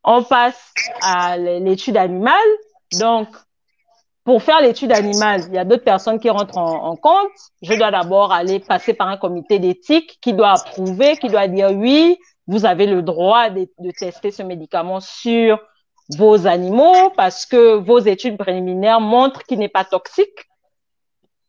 On passe à l'étude animale. Donc, pour faire l'étude animale, il y a d'autres personnes qui rentrent en compte. Je dois d'abord aller passer par un comité d'éthique qui doit approuver, qui doit dire oui, vous avez le droit de tester ce médicament sur vos animaux parce que vos études préliminaires montrent qu'il n'est pas toxique.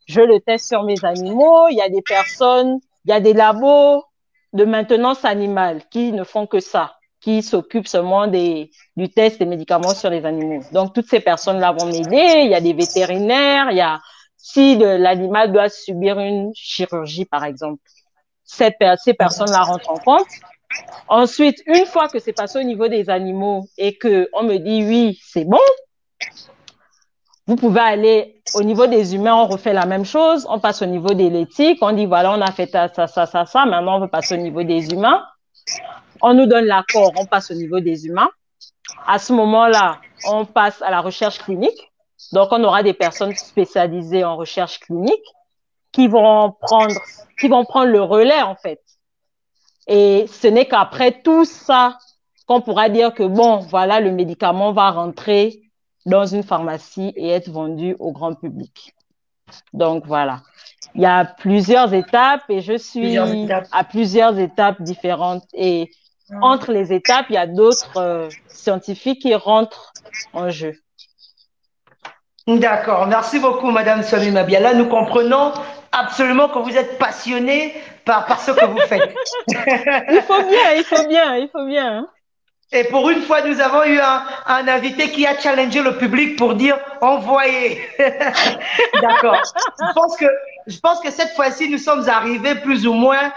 Je le teste sur mes animaux. Il y a des personnes, il y a des labos de maintenance animale qui ne font que ça, qui s'occupent seulement du test des médicaments sur les animaux. Donc, toutes ces personnes-là vont m'aider. Il y a des vétérinaires, il y a si l'animal doit subir une chirurgie, par exemple. Ces personnes-là rentrent en compte. Ensuite, une fois que c'est passé au niveau des animaux et qu'on me dit oui, c'est bon, vous pouvez aller au niveau des humains, on refait la même chose. On passe au niveau de l'éthique, on dit voilà, on a fait ça. Maintenant, on veut passer au niveau des humains. On nous donne l'accord, on passe au niveau des humains. À ce moment-là, on passe à la recherche clinique. Donc, on aura des personnes spécialisées en recherche clinique qui vont prendre le relais, en fait. Et ce n'est qu'après tout ça qu'on pourra dire que, bon, voilà, le médicament va rentrer dans une pharmacie et être vendu au grand public. Donc, voilà. Il y a plusieurs étapes et je suis à plusieurs étapes différentes. Et entre les étapes, il y a d'autres scientifiques qui rentrent en jeu. D'accord. Merci beaucoup, Madame Swami Mabiala. Nous comprenons absolument que vous êtes passionnée par ce que vous faites. Il faut bien. Et pour une fois, nous avons eu un invité qui a challengé le public pour dire envoyez. D'accord. Je pense que cette fois-ci, nous sommes arrivés plus ou moins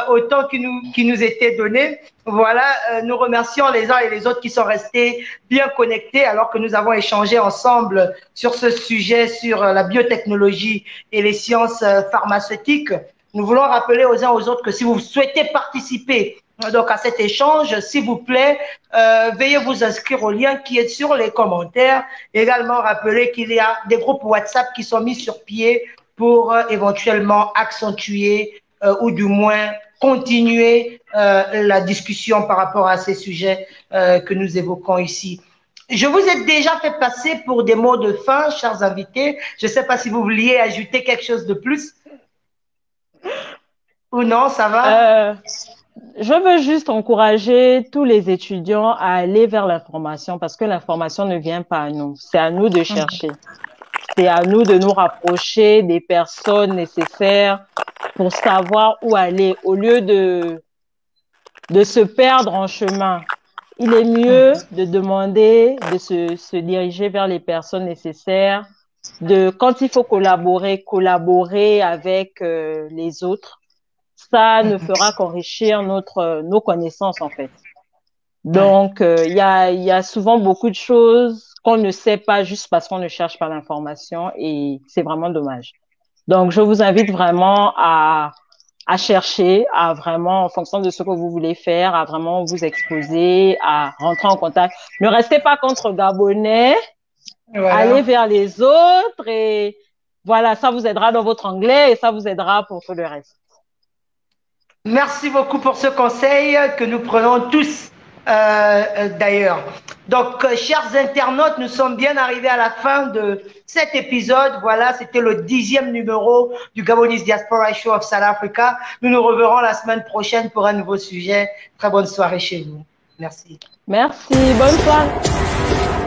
au temps qui nous était donné. Voilà, nous remercions les uns et les autres qui sont restés bien connectés alors que nous avons échangé ensemble sur ce sujet, sur la biotechnologie et les sciences pharmaceutiques. Nous voulons rappeler aux uns aux autres que si vous souhaitez participer donc à cet échange, s'il vous plaît, veuillez vous inscrire au lien qui est sur les commentaires. Également rappeler qu'il y a des groupes WhatsApp qui sont mis sur pied pour éventuellement accentuer ou du moins continuer la discussion par rapport à ces sujets que nous évoquons ici. Je vous ai déjà fait passer pour des mots de fin, chers invités. Je ne sais pas si vous vouliez ajouter quelque chose de plus. Ou non, ça va? Je veux juste encourager tous les étudiants à aller vers l'information parce que l'information ne vient pas à nous. C'est à nous de chercher. C'est à nous de nous rapprocher des personnes nécessaires pour savoir où aller au lieu de se perdre en chemin. Il est mieux de demander, de se diriger vers les personnes nécessaires quand il faut collaborer avec les autres. Ça ne fera qu'enrichir nos connaissances, en fait. Donc, il y a souvent beaucoup de choses qu'on ne sait pas juste parce qu'on ne cherche pas l'information et c'est vraiment dommage. Donc, je vous invite vraiment à chercher, à vraiment, en fonction de ce que vous voulez faire, à vraiment vous exposer, à rentrer en contact. Ne restez pas contre Gabonais, allez vers les autres et voilà, ça vous aidera dans votre anglais et ça vous aidera pour tout le reste. Merci beaucoup pour ce conseil que nous prenons tous d'ailleurs. Donc, chers internautes, nous sommes bien arrivés à la fin de cet épisode. Voilà, c'était le 10e numéro du Gabonese Diaspora Show of South Africa. Nous nous reverrons la semaine prochaine pour un nouveau sujet. Très bonne soirée chez vous. Merci. Merci. Bonne soirée.